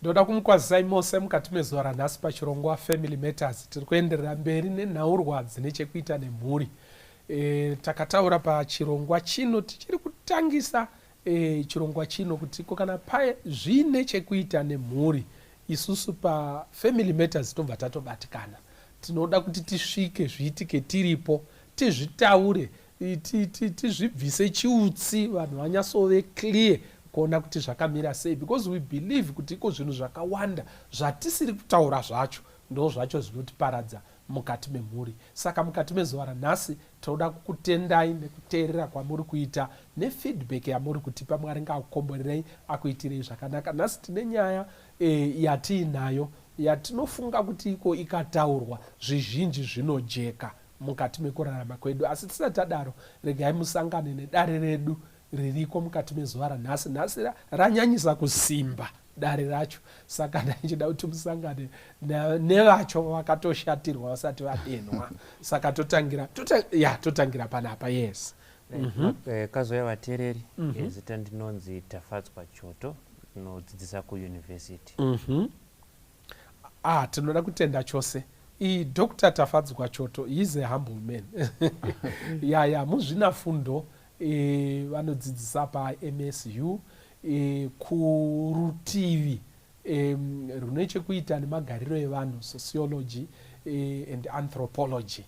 Ndoda kumukwazisai mose mukati mezuva ranhasi pachirongwa Family Matters. Tiri kuenderera mberi nenhaurwa dzine chekuita nemhuri. Takataura pachirongwa chino tichiri kutangisa chirongwa chino kuti kana zvine chekuita nemhuri isusu pa Family Matters tobva tatobatikana. Tinoda kuti tisvike zviitike tiripo, tizvitaure, tizvibvise chiutsi, vanhu vanyatsove clear kuona kuti zvakamira sei, because we believe kuti iko zvinhu zvakawanda zvatisiri kutaura zvacho ndo zvacho zvinotiparadza mukati memhuri. Saka mukati mezuva ranhasi tinoda kukutendai nekuteerera kwamuri kuita nefeedback yamuri kutipa, Mwari ngaakukomborerei akuitirei zvakanaka. Nhasi tine nyaya yatiinayo yatinofunga kuti iko ikataurwa zvizhinji zvinojeka mukati mekurarama kwedu, asi tisati tadaro regai musangane nedare redu ririko mukati mezuva ranhasi. Nhasi ranyanyisa kusimba dare racho, saka ndachida kuti musangane nevacho vakatoshatirwa vasati vadenwa. Saka totangira panapa. Yes. Kazoya vateereri, zita ndinonzi Tafadzwa Choto, ndinodzidzisa kuuniversity. Tinoda kutenda chose. Dr. Tafadzwa Choto is a humble man. Muzvina fundo vanodzidzisa pa MSU kurutivi rune chekuita nemagariro evanhu, sociology and anthropology,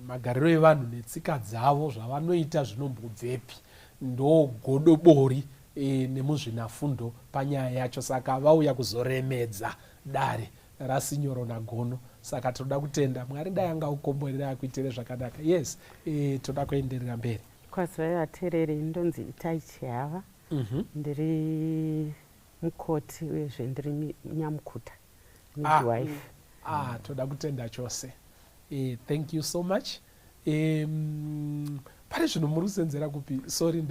magariro evanhu netsika dzavo zvavanoita zvinombobvepi, ndo godobori nemuzvinafundo panyaya yacho. Saka vauya kuzoremedza dare rasinyoro nagono. Saka toda kutenda Mwari dai angaukomborera akuitire zvakanaka. Yes, toda kuenderera mberi. Kwazai vateereri, ndonzi Itai Chihava, ndiri mukoti uyezve ndiri nyamukuta, midwife. Toda kutenda chose. Thank you so much. Pane zvinhu muri kusenzera kupi? Sorry,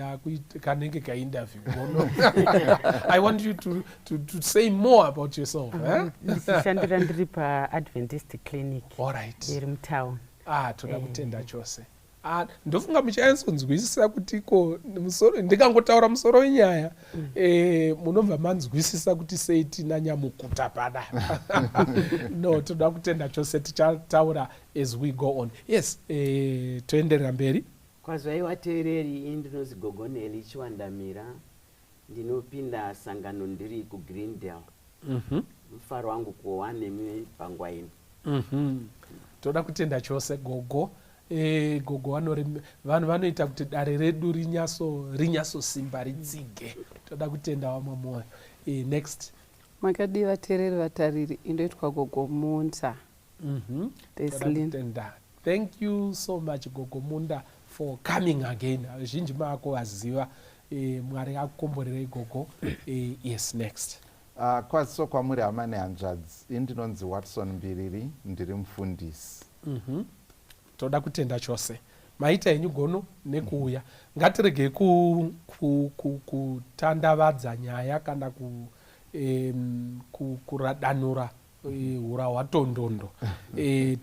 kanenge kainterview. I want you to say more about yourself. Ndichishandira ndiri paAdventist clinic. All right. Iri mutown. Toda kutenda chose. Ndofunga muchaisonzwisisa kuti ndikangotaura musoro wenyaya munobva manzwisisa kuti sei tina nyamukuta pada. No, toda kutenda chose, tichataura as we go on. Yes, toenderera mberi. Kwazai vateereri, ndinozi Gogoneli Chiwandamira, ndinopinda sangano ndiri kuGreendale. Mufaro wangu kuwa nemi panguva ino. Toda kutenda chose Gogo. Gogo vanhu vanoita kuti dare redu rinyaso simba ritsige. Toda kutenda wamwe moyo. Next. Makadi vateereri vatariri, indoitwa Gogo Munda. Thank you so much Gogo Munda for coming again. Zhinji mako vaziva. Mwari akukomborerei Gogo. Yes, next. Kwaziso kwamuri hama nehanzvadzi, indinonzi Watson Mbiriri, ndiri mufundisi. Toda kutenda chose. Maita enyu gono nekuuya. Ngatirege kutandavadza nyaya kana kuradanura hura hwatondondo.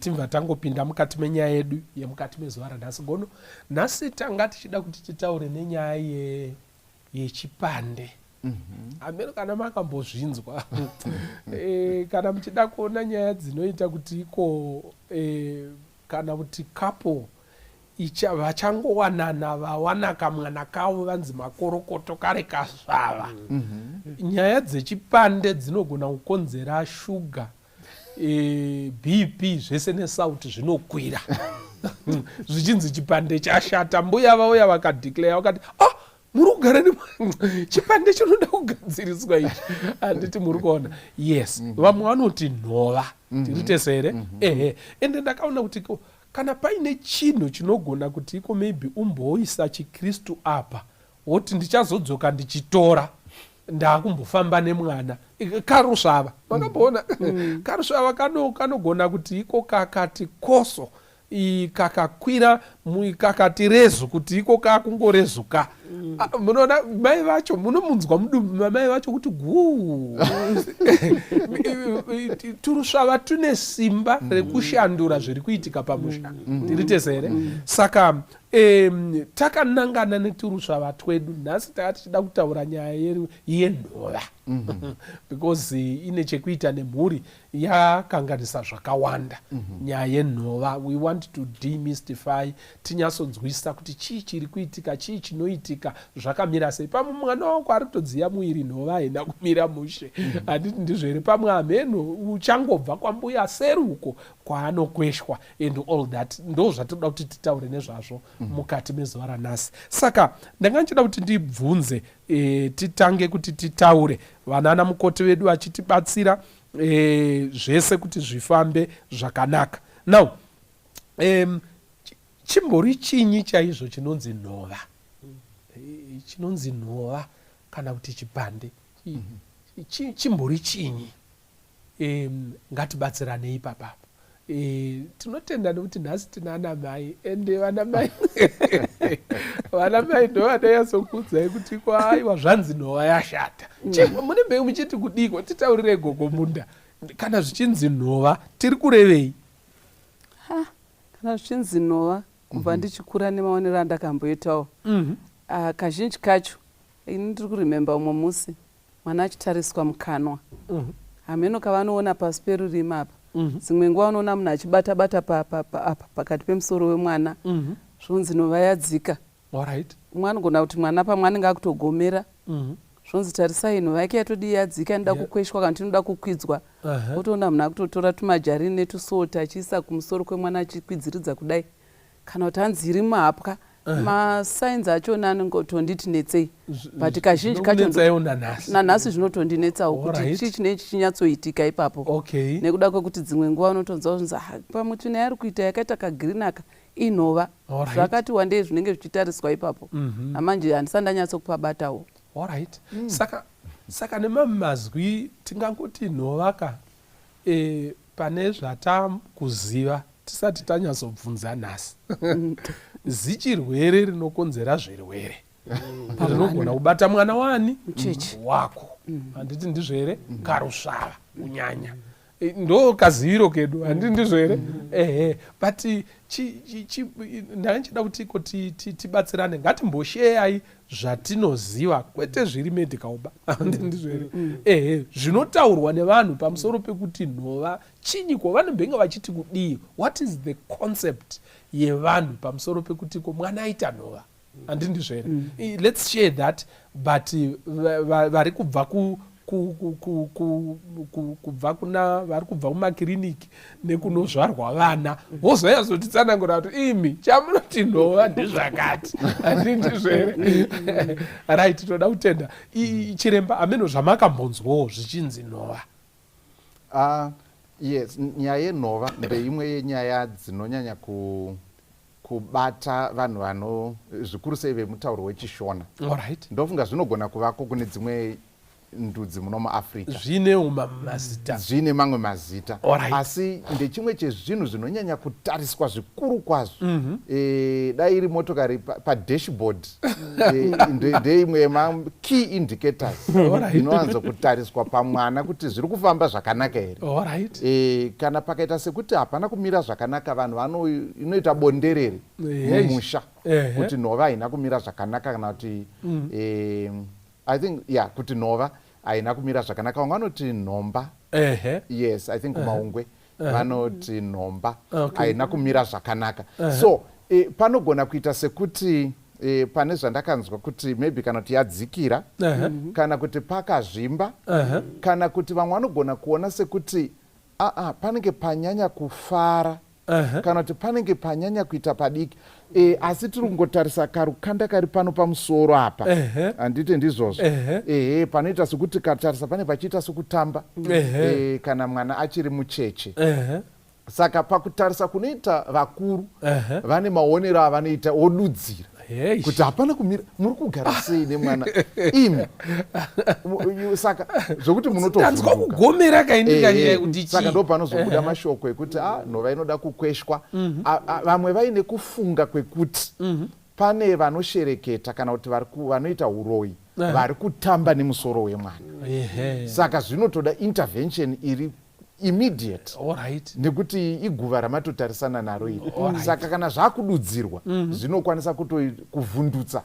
Timva tangopinda mukati menyaya yedu yemukati mezuva ranhasi gono. Nhasi tanga tichida kuti titaure nenyaya yechipande. Ameno kana makambozvinzwa kana muchida kuona nyaya dzinoita kuti iko kana kuti kapo vachangowanana vawana kamwana kavo vanzi makorokoto kare kasvava. Nyaya dzechipande dzinogona kukonzera shuga, BP zvese nesauti zvinokwira. Zvichinzi chipande chashata. Mbuya vauya vakadeclare vakati muri kugara chipande chinoda kugadziriswa ichi. Handiti muri kuona. Yes, vamwe vanoti nhova. Tirite sere. Ende ndakaona kuti kana paine chinhu chinogona kuti iko maybe umboisa chikristu apa woti ndichazodzoka ndichitora ndakumbofamba nemwana karusvava. Makamboona karusvava kanogona kuti iko kakati koso kakakwira kakati rezu kuti iko kakungorezuka. Munoona mai vacho munomunzwa mudumbu mai vacho kuti guu. Turusvava tune simba rekushandura zviri kuitika pamusha. Tirite sere. Saka takanangana neturusvava twedu nhasi tichida kutaura nyaya yenhova. Because ine chekuita nemhuri yakanganisa zvakawanda. Nyaya yenhova, we want to demystify, tinyasonzwisisa kuti chii chiri kuitika, chii chinoitika, zvakamira sei. Pamwe mwana wako ari kutodziya muiri nhova haina kumira mushe. Handiti ndizvo here. Pamwe ameno uchangobva kwambuya seruko kwaanokweshwa and all that. Ndo zvatoda kuti titaure nezvazvo mukati mezuva ranhasi. Saka ndanga ndichida kuti ndibvunze titange kuti titaure, vanana mukoti vedu vachitibatsira zvese kuti zvifambe zvakanaka. Now, chimbori chinyi chaizvo chinonzi nhova? Chinonzi nhova kana kuti chipande chimbori chinyi? Ngatibatsirane ipapa. Tinotenda nekuti nhasi tina anamai ende vanamai vanamai ndo vanayatsokuudzai kuti aiwa zvanzi nhova yashata. Mune mbeu muchiti kudiko? Titaurire Gogo Munda. Kana zvichinzi nhova tiri kurevei? Kana zvichinzi nhova kubva ndichikura nemaonero andakamboitawo, kazhinji kacho ini ndiri kurememba umwe musi mwana achitariswa mukanwa. Hameno kavanoona pasi perurimi apa, dzimwe nguva unoona munhu achibata-bata pakati pemusoro wemwana, zvonzi nhova yadzika. Mwana anogona kuti mwana pamwe anenge akutogomera, zvonzi tarisai nhova yake yatodi yadzika inoda kukweshwa kana kuti inoda kukwidzwa. Otoona munhu akutotora tumajarini netusota achiisa kumusoro kwemwana achikwidziridza kudai. Kana kuti hanzi iri mahapwa masainzi achona anongotonditi netsei, but kazhinji kacho nanhasi zvinotondinetsawo kuti chii chinechi chinyatsoitika ipapo, nekuda kwekuti dzimwe nguva unotonzwa kunzi pamuti naye ari kuita yakaita kagirini aka inhova. Zvakati wandei zvinenge zvichitariswa ipapo, namanje handisati ndanyatsokupabatawo. Saka nemamazwi tingangoti nhovaka pane zvatakuziva tisati tanyatsobvunza nhasi. Zichirwere rinokonzera zvirwere rinogona kubata mwana wani wako, handiti ndizvere, karusvava kunyanya ndo kaziviro kedu, handiti ndizvere. But ndanga ndichida kuti tibatsirane, ngatimbosheyai zvatinoziva, kwete zviri medical ba, handiti ndizvere. Zvinotaurwa nevanhu pamusoro pekuti nhova chinyi, vanenge vachiti kudii, what is the concept yevanhu pamusoro pekuti ko mwana aita nhova, handiti ndizvere. Let's share that. But vari kubva vari kubva kumakiriniki nekunozvarwa vana vozonyazotitsanangura kuti imi chamunoti nhova ndezvakati, handiti ndizvere. Right, toda kutenda chiremba ameno zvamakambonzwawo zvichinzi nhova. Yes, nyaya yenhova ndeimwe yenyaya dzinonyanya kubata vanhu vano zvikuru sei vemutauro wechishona. Ndofunga zvinogona kuvako kune dzimwe ndudzi muno muAfrica zvine mamwe mazita, asi ndechimwe chezvinhu zvinonyanya kutariswa zvikuru kwazvo. Dai iri motokari padashboard ndeimwe key indicators inowanzo kutariswa pamwana kuti zviri kufamba zvakanaka here. Kana pakaita sekuti hapana kumira zvakanaka, vanhu inoita bonderere mumusha kuti nhova haina kumira zvakanaka, kana kuti I think kuti nhova haina kumira zvakanaka. Vamwe vanoti nhomba. Yes, I think kumaungwe vanoti nhomba haina kumira zvakanaka. So panogona kuita sekuti pane zvandakanzwa kuti maybe kana kuti yadzikira, kana kuti pakazvimba, kana kuti vamwe vanogona kuona sekuti panenge panyanya kufara, kana kuti panenge panyanya kuita padiki. Asi tiri kungotarisa karukanda kari pano pamusoro apa, handiti ndizvozvo. Panoita sekuti katarisa pane pachiita sokutamba kana mwana achiri mucheche. Saka pakutarisa kunoita vakuru vane maonero avanoita odudzira kuti hapana kumira, muri kugara sei nemwana imi. Saka zvokuti munotogomera kaindika. Saka ndo panozobuda mashoko ekuti nhova inoda kukweshwa. Vamwe vaine kufunga kwekuti pane vanoshereketa kana kuti vanoita uroyi vari kutamba nemusoro wemwana. Saka zvinotoda intervention iri immediate, nekuti iguva ramatotarisana naro iri. Saka kana zvakududzirwa zvinokwanisa kuvhundutsa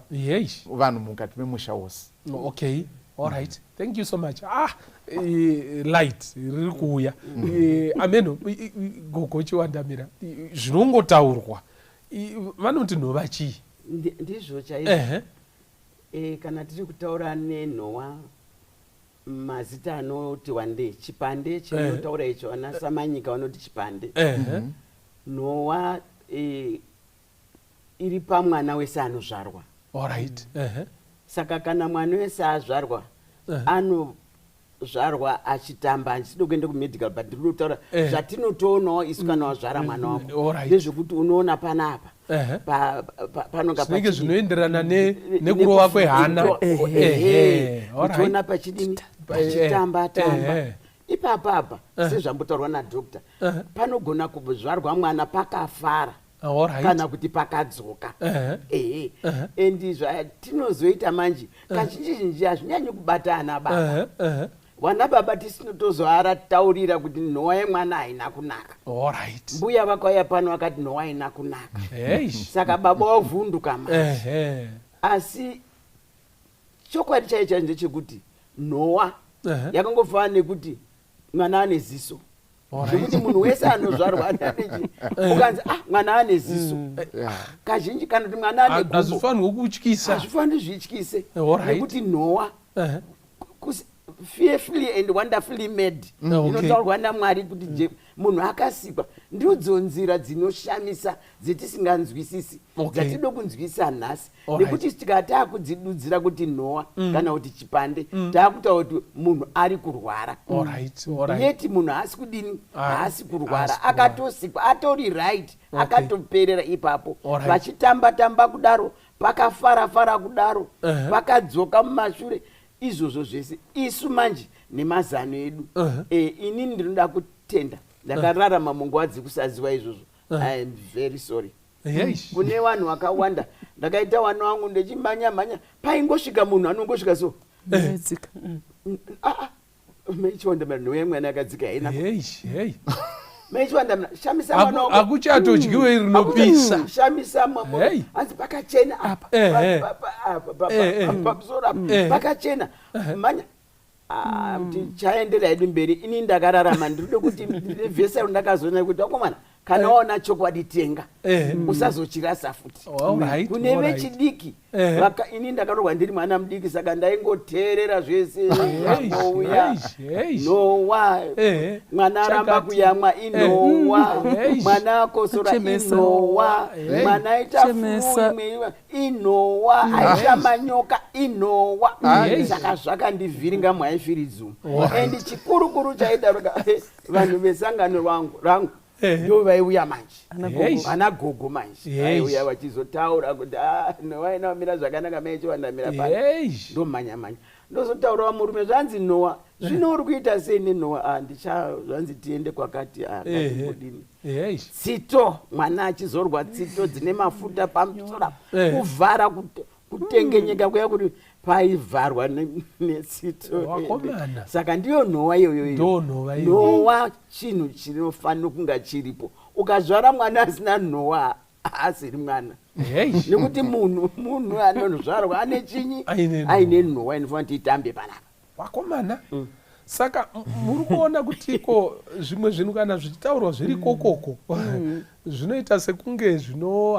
vanhu mukati memusha wose. Thank you so much. Light riri kuuya. Ameno gogo chiwandamira zvinongotaurwa, vanoti nhova chii? Ndizvo chaizvo. Kana tiri kutaura nenhova, mazita anoti wandei, chipande chinotaura icho, ana samanyika vanoti chipande. Nhova iri pamwana wese anozvarwa. Saka kana mwana wese azvarwa, anozvarwa achitamba, achido kuenda kumedical, but ndiri kutaura zvatinotoonawo isu kana wazvara mwana wako, ndezvekuti unoona panapa panonga pachinenge zvinoenderana nekurova kwehana. Uchiona pachidini pachitamba tamba. Ipapapa sezvambotaurwa nadhokta, panogona kuzvarwa mwana pakafara kana kuti pakadzoka. Endi zvatinozoita manje kazhinji zhinji hazvinyanyi kubata ana baba. Vana baba tisinotozoarataurira kuti nhova yemwana haina kunaka. Mbuya vakauya pano vakati nhova haina kunaka. Saka baba wavhunduka manje. Asi chokwadi chaicho ndechekuti nhova yakangofanana nekuti mwana ane ziso. Zvekuti munhu wese anozvarwa ananechi ukanzi mwana ane ziso. Kazhinji kana kuti mwana ane gumbo, hazvifanirwi kutyisa, hazvifaniri zvityise, nekuti nhova fearfully and wonderfully made. Inotaurwa naMwari kuti munhu akasikwa ndidzo nzira dzinoshamisa dzetisinganzwisisi dzatinoda kunzwisisa nhasi nekuti tikata kudzidudzira kuti Noah kana kuti chipande taakutaura kuti munhu ari kurwara yeti munhu haasi kudini haasi kurwara akatosikwa atori right akatoperera ipapo vachitamba kudaro pakafara kudaro pakadzoka mumashure izvozvo zvese isu manje nemazano edu ini ndinoda kutenda ndakararama munguva dzekusaziva izvozvo. I am very sorry. Kune vanhu vakawanda ndakaita vana vangu ndechimhanya paingosvika munhu anongosvika so meichiwandamira noye mwana akadzika haina meichiwandamira shamisa mwana wangu akuchatodyiwe rinopisa shamisa mama hanzi pakachena apa pamusoro apa pakachena manya tichaendera hedu mberi ini ndakararama ndinoda kuti vhesa ndakazoona kuti wakomana kana waona chokwadi tenga usazochirasa futi kune vechidiki ini ndakarorwa ndiri mwana mudiki saka ndaingoteerera zvese ngouya Nowa mwana aramba kuyamwa inowa mwana akosora inowa mwana aita furu inowa aita manyoka inowa saka zvakandivhiringa mwaifirizumu and chikurukuru chaidaroka vanhu vesangano rangu ndo vaiuya manje ana gogo manje vaiuya vachizotaura kuti Nowa inaomira zvakanaka maichiwandamira pano ndo manya ndozotaurawa murume zvanzi Nowa zvino uri kuita sei neNowa zvanzi tiende kwakati akadini tsito mwana achizorwa tsito dzine mafuta pamusoro kuvhara kutengenyeka kuya kuti paivharwa netsito saka ndiyo Nowa iyoyo Nowa chinhu chinofanira kunga chiripo ukazvara mwana asina Nowa asiri mwana nekuti munhu anozvarwa ane chinyi aine Nowa inofanira kuti itambe panapa wakomana saka muri kuona kuti ko zvimwe zvinhu kana zvichitaurwa zviri kokoko zvinoita sekunge zvino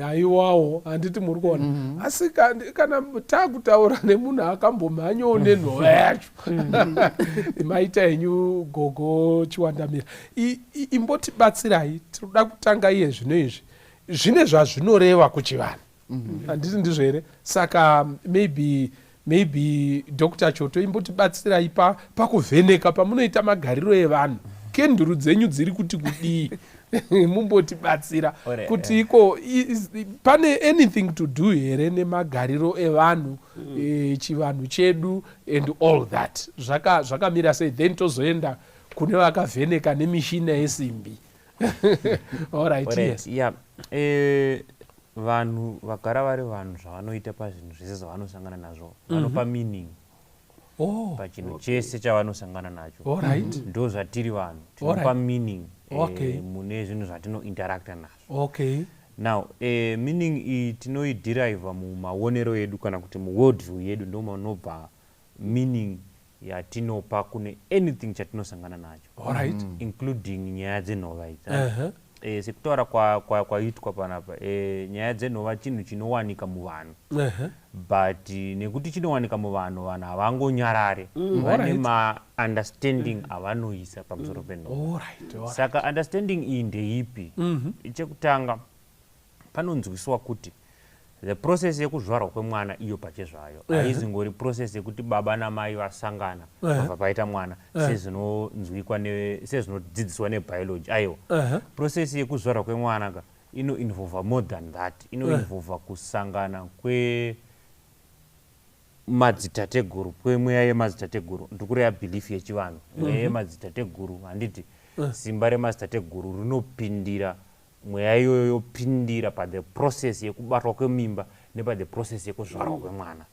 haiwawo handiti muri kuona asi kana taakutaura nemunhu akambomhanyawo nenhova yacho maita henyu gogo Chiwandamira imbotibatsirai tinoda kutanga iye zvino izvi zvine zvazvinoreva kuchivanhu handiti ndizvo here saka maybe Dr. Choto imbotibatsirai pakuvheneka pamunoita magariro evanhu kenduru dzenyu dziri kuti kudii mumbotibatsira kuti iko pane anything to do here nemagariro evanhu chivanhu chedu and all that zvakamira sei then tozoenda kune vakavheneka nemishina yesimbi alright yes vanhu vagara vari vanhu zvavanoita pazvinhu zvese zvavanosangana nazvo vanopa meaning pachinhu chese chavanosangana nacho ndo zvatiri vanhu tinopa meaning mune zvinhu zvatinointeracta nazvo now meaning iyi tinoideriva mumaonero edu kana kuti muworld view yedu ndo manobva meaning yatinopa kune anything chatinosangana nacho including nyaya dzenhova idzi sekutaura kwaitwa panapa nyaya dzenhova chinhu chinowanika muvanhu but nekuti chinowanika muvanhu vanhu havangonyarare vane maunderstanding avanoisa pamusoro penhova saka understanding iyi ndeipi chekutanga panonzwiswa kuti the process yekuzvarwa kwemwana iyo pachezvayo haizingori process yekuti baba namai vasangana pabva paita mwana sezvinodzidziswa nebiology aiwa process yekuzvarwa kwemwana inoinvolva more than that inoinvolva kusangana kwemadzitateguru kwemweya yemadzitateguru ndikureva belief yechivanhu mweya yemadzitateguru handiti simba remadzitateguru rinopindira mweya iyoyo yopindira pathe process yekubatwa kwemimba nepathe process yekuzvarwa kwemwana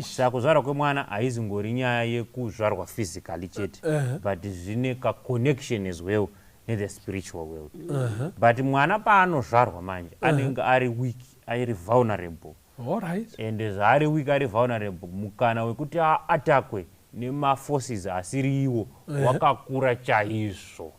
saka kuzvarwa kwemwana haizingori nyaya yekuzvarwa physically chete but zvine kaconnection as well nethe spiritual world but mwana paanozvarwa manje anenge ari weak ari vulnerable and zvaari weak ari vulnerable mukana wekuti atakwe nemaforces asiri iwo wakakura chaizvo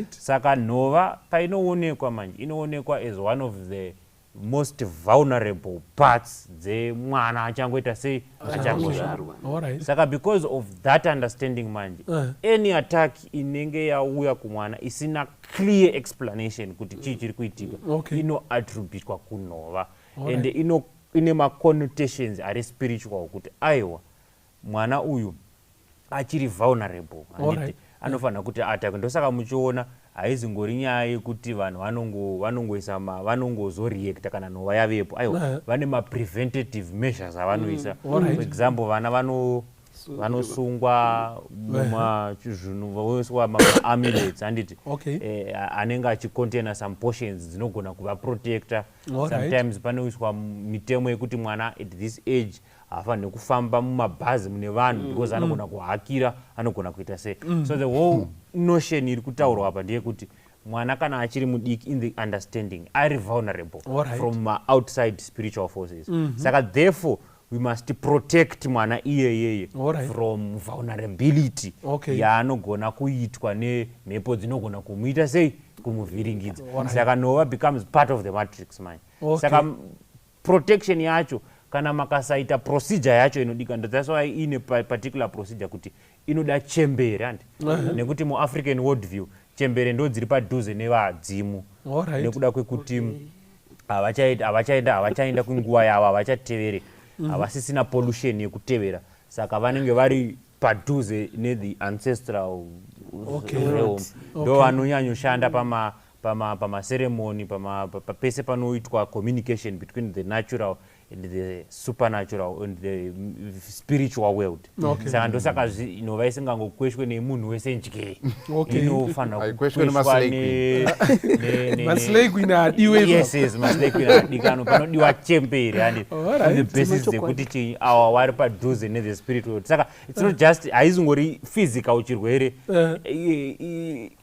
saka nhova painoonekwa manje inoonekwa as one of the most vulnerable parts dzemwana achangoita sei achangozvarwa. Saka because of that understanding manje any attack inenge yauya kumwana isina clear explanation kuti chii chiri kuitika inoattributwa kunhova and ine maconnotations ari spiritual kuti aiwa mwana uyu achiri vulnerable handiti anofanira kuti attack. Ndosaka muchiona haizingori nyaya yekuti vanhu vanongoisa vanongozoreacta kana nhova yavepo. Aiwa vane mapreventative measures avanoisa. For example vana vanosungwa voiswa ma-amulets handiti anenge achicontaina some portions dzinogona kuvaprotecta. Sometimes panoiswa mitemo yekuti mwana at this age haafaniri kufamba mumabhazi mune vanhu because anogona kuhakira, anogona kuita sei. So the whole notion iri kutaurwa apa ndeyekuti mwana kana achiri mudiki in the understanding ari vulnerable from outside spiritual forces. Saka therefore we must protect mwana iyeyeye from vulnerability yaanogona kuitwa nemhepo dzinogona kumuita sei, kumuvhiringidza. Saka Nhova becomes part of the matrix manje. Saka protection yacho kana makasaita procedure yacho inodikana. That's why ine particular procedure kuti inoda chembere handi nekuti muAfrican worldview chembere ndo dziri padhuze nevadzimu nekuda kwekuti havachaenda kunguva yavo, havachatevere, havasisina pollution yekutevera. Saka vanenge vari padhuze nethe ancestral realm. Ndo vanonyanyoshanda pamaceremony pese panoitwa communication between the natural and the supernatural and the spiritual world. Saka ndosaka Nhova isingangokweshwe nemunhu wese njye. Inofanira kukweshwa maslay queen adiwe. Yes, maslay queen adikano panodiwa chembere handi on the basis dzekuti chinyi awa wari padhuze nethe spirit world. Saka it's not just haizingori physical chirwere,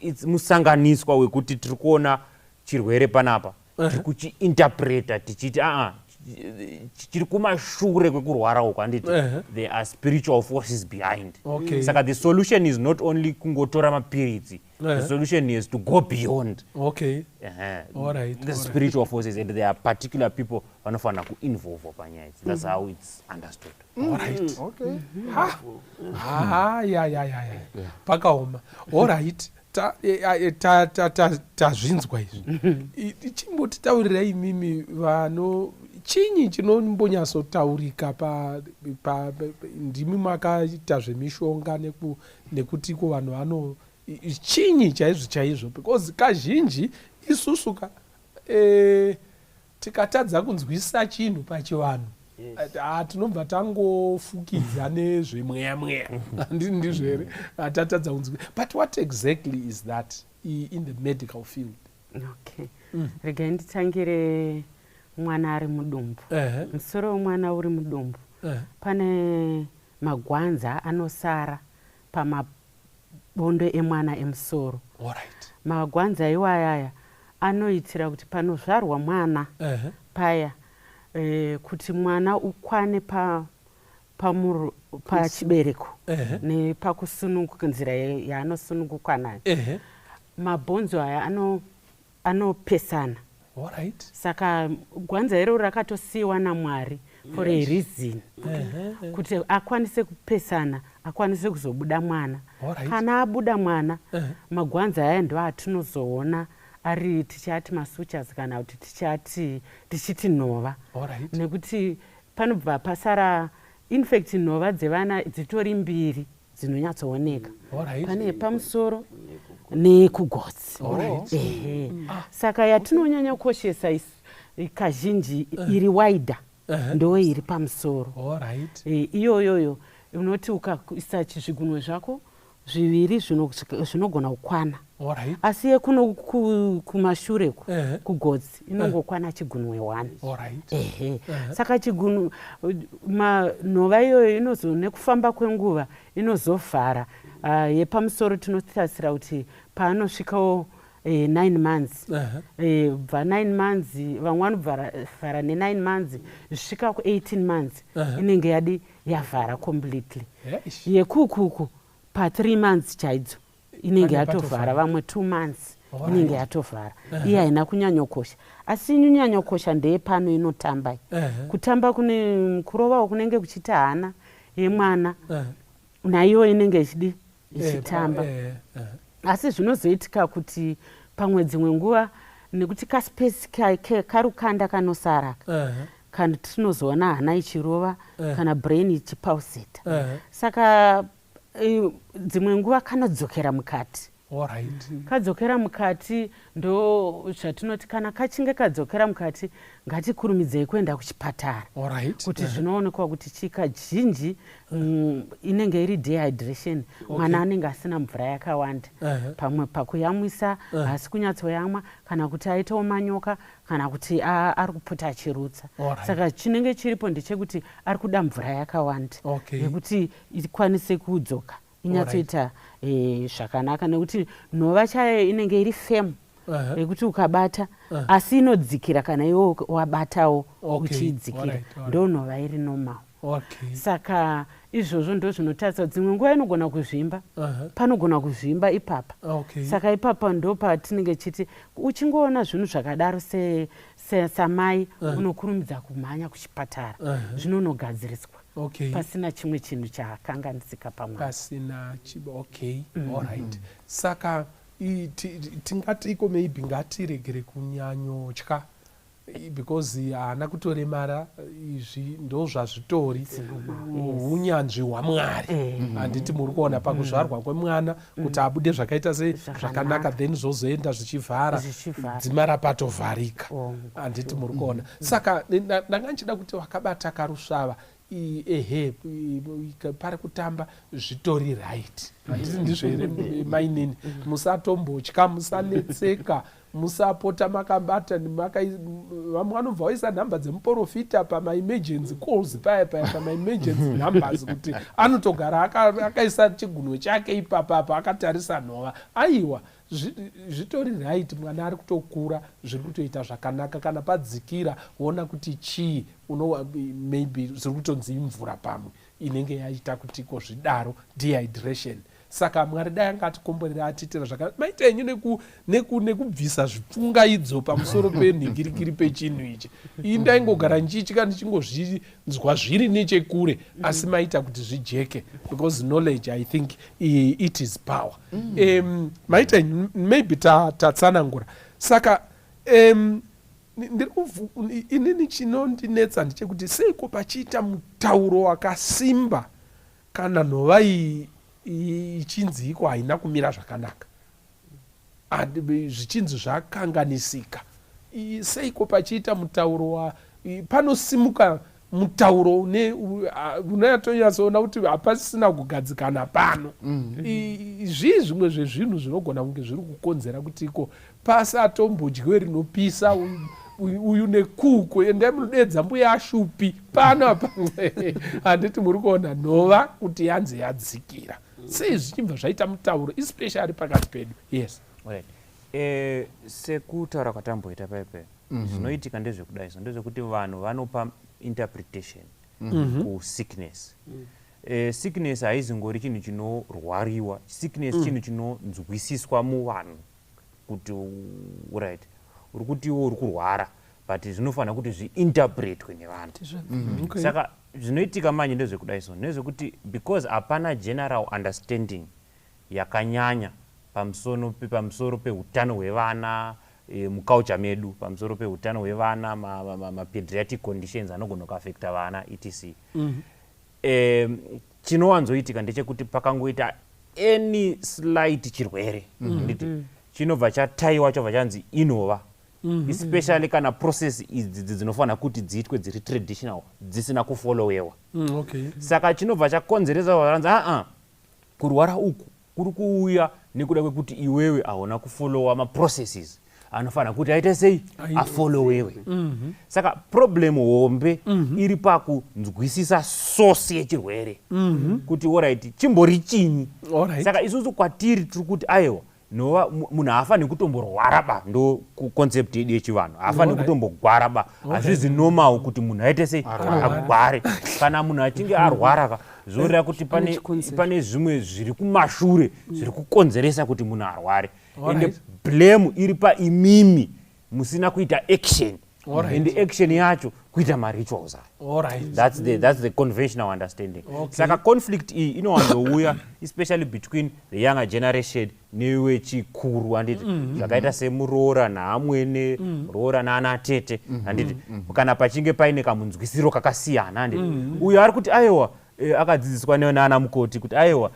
it's musanganiswa wekuti tiri kuona chirwere panapa tiri kuchiinterpreta tichiti chiri kumashure kwekurwara uko handiti there are spiritual forces behind. Saka the solution is not only kungotora mapiritsi. The solution is to go beyond the spiritual forces, and there are particular people vanofanira kuinvolve panyaya idzi. That's how it's understood. Pakaoma. Alright. Tazvinzwa izvi. Chimbotitaurirai mimi chinyi chinombonyatsotaurika ndimi makaita zvemishonga nekuti ko vanhu vano chinyi chaizvo because kazhinji isusu tikatadza kunzwisisa chinhu pachivanhu tinobva tangofukidza nezvemweya ndizvere tatadza kunzwisisa. But what exactly is that in the medical field? Regai nditangire mwana ari mudumbu. Musoro womwana uri mudumbu pane magwanza anosara pamabondo emwana emusoro. Magwanza iwayaya anoitira kuti panozvarwa mwana paya kuti mwana ukwane pachibereko nepakusununguka, nzira yaanosununguka nayo. Mabhonzo aya anopesana. Saka gwanza iro rakatosiyiwa naMwari for a reason kuti akwanise kupesana, akwanise kuzobuda mwana. Kana abuda mwana magwanza aya ndo atinozoona ari tichati masuchas kana kuti tichiti nhova. Nekuti panobva pasara infact nhova dzevana dzitori mbiri dzinonyatsooneka. Pane pamusoro nekugotsi. Saka yatinonyanya kukoshesa kazhinji iri wider ndo iri pamusoro. Iyoyoyo unoti ukaisa chizvigunwe zvako zviviri zvinogona kukwana. Asi yekuno kumashure kugotsi inongokwana chigunwe 1. Saka chigunwe nhova iyoyo nekufamba kwenguva inozovhara. Yepamusoro tinotasira kuti paanosvikawo 9 months. Bva 9 months vamwe vanovhara ne9 months zvisvika ku18 months inenge yadi yavhara completely. Yekukuku pa3 months chaidzo inenge yatovhara, vamwe 2 months inenge yatovhara iye haina kunyanyokosha. Asi inyanyokosha ndeyepano inotamba kutamba kune kurovawo kunenge kuchita hana yemwana naiyo inenge ichidi ichitamba. Asi zvinozoitika kuti pamwe dzimwe nguva nekuti kaspesi karukanda kanosara kana tinozoona hana ichirova kana brain ichipauseta. Saka dzimwe nguva kanodzokera mukati. Kadzokera mukati ndo zvatinoti kana kachinge kadzokera mukati ngatikurumidzei kuenda kuchipatara kuti zvinoonekwa kuti chika zhinji inenge iri dehydration, mwana anenge asina mvura yakawanda, pamwe pakuyamwisa hasi kunyatsoyamwa kana kuti aitawo manyoka kana kuti ari kupota achirutsa. Saka chinenge chiripo ndechekuti ari kuda mvura yakawanda yekuti ikwanise kudzoka inyatsoita zvakanaka, nekuti nhova chayo inenge iri femu yekuti ukabata asi inodzikira kana iwo wabatawo uchidzikira, ndo nhova iri normal. Saka izvozvo ndo zvinotarisa dzimwe nguva inogona kuzvimba, panogona kuzvimba ipapa. Saka ipapa ndo patinenge chiti uchingoona zvinhu zvakadaro samai unokurumidza kumhanya kuchipatara zvinonogadziriswa. Pasina chimwe chinhu chakanganisika pamwe pasina alright. Saka tingati iko maybe ngatiregere kunyanyotya because haana kutoremara, izvi ndo zvazvitori unyanzvi hwaMwari. Handiti muri kuona pakuzvarwa kwemwana kuti abude zvakaita zvakanaka then zvozoenda zvichivhara dzima rapatovharika. Handiti muri kuona. Saka ndanga nchida kuti wakabata karusvava pari kutamba zvitori right. Handiti ndizvo here mainini? Musatombotya, musanetseka, musapota makabata vamwe vanobva vaisa nhamba dzemuprofita pama-emergency calls paya pama-emergency numbers kuti anotogara akaisa chigunwe chake ipapapa akatarisa nhova. Aiwa, zvitori right, mwana ari kutokura, zviri kutoita zvakanaka. Kana padzikira woona kuti chii, maybe zviri kutonzi imvura pamwe inenge yaita kuti zvidaro dehydration. Saka Mwari dai angatikomborera atitira zvakanaka. Maita henyu nekubvisa zvipfungaidzo pamusoro penhingirikiri pechinhu ichi. Iyi ndaingogara ndichitya ndichingozvinzwa zviri nechekure, asi maita kuti zvijeke, because knowledge I think it is power. Maita henyu maybe tatsanangura. Saka inini chinondinetsa ndechekuti seiko pachiita mutauro wakasimba kana nhova ichinzi iko haina kumira zvakanaka, zvichinzi zvakanganisika, seiko pachiita mutauro panosimuka mutauro unatonyatsoona kuti hapasina kugadzikana pano. Zvii zvimwe zvezvinhu zvinogona kunge zviri kukonzera kuti iko pasatombodyiwe rinopisa uyu nekuko endai munodedza mbuya ashupi pano pamwe. Handiti muri kuona nhova kuti yanze yadzikira, sei zvichibva zvaita mutauro especially pakati pedu? Yes. Sekutaura kwatamboita paipe zvinoitika ndezvekudai ndezvekuti vanhu vanopa interpretation kusickness. Sickness haizingori chinhu chinorwariwa. Sickness chinhu chinonzwisiswa muvanhu kuti right, uri kuti iwo uri kurwara, but zvinofanira kuti zviinterpretwe nevanhu. Saka zvinoitika manje ndezvekudai ndezvekuti because hapana general understanding yakanyanya pamusoro peutano hwevana muculture medu, pamusoro peutano hwevana, mapediatric conditions anogona kuaffecta vana etc. Chinowanzoitika ndechekuti pakangoita any slight chirwere chinobva chataiwa chabva chanzi inhova, especially kana process idzi dzinofanira kuti dziitwe dziri traditional dzisina kufollowewa. Saka chinobva chakonzeresa varanzi kurwara uku kuri kuuya nekuda kwekuti iwewe hauna kufollowa maprocesses anofanira kuti aite sei afollowewe. Saka problem hombe iri pakunzwisisa source yechirwere kuti alright chimbori chinyi. Saka isusu kwatiri tiri kuti aiwa nhova munhu haafaniri kutomborwara ba, ndo concept yedu yechivanhu. Haafaniri kutombogwara ba, hazvizi normal kuti munhu aite sei agware. Kana munhu achinge arwara zvoreva kuti pane zvimwe zviri kumashure zviri kukonzeresa kuti munhu arware. and blame iri paimimi musina kuita action and action yacho kuita marituals that's the conventional understanding. Saka conflict iyi inowanzouya especially between the younger generation newechikuru handiti zvakaita semuroora naamwene muroora naanatete handiti kana pachinge paine kamunzwisiro kakasiyana handiti uyo ari kuti aiwa akadzidziswa naana mukoti kuti aiwa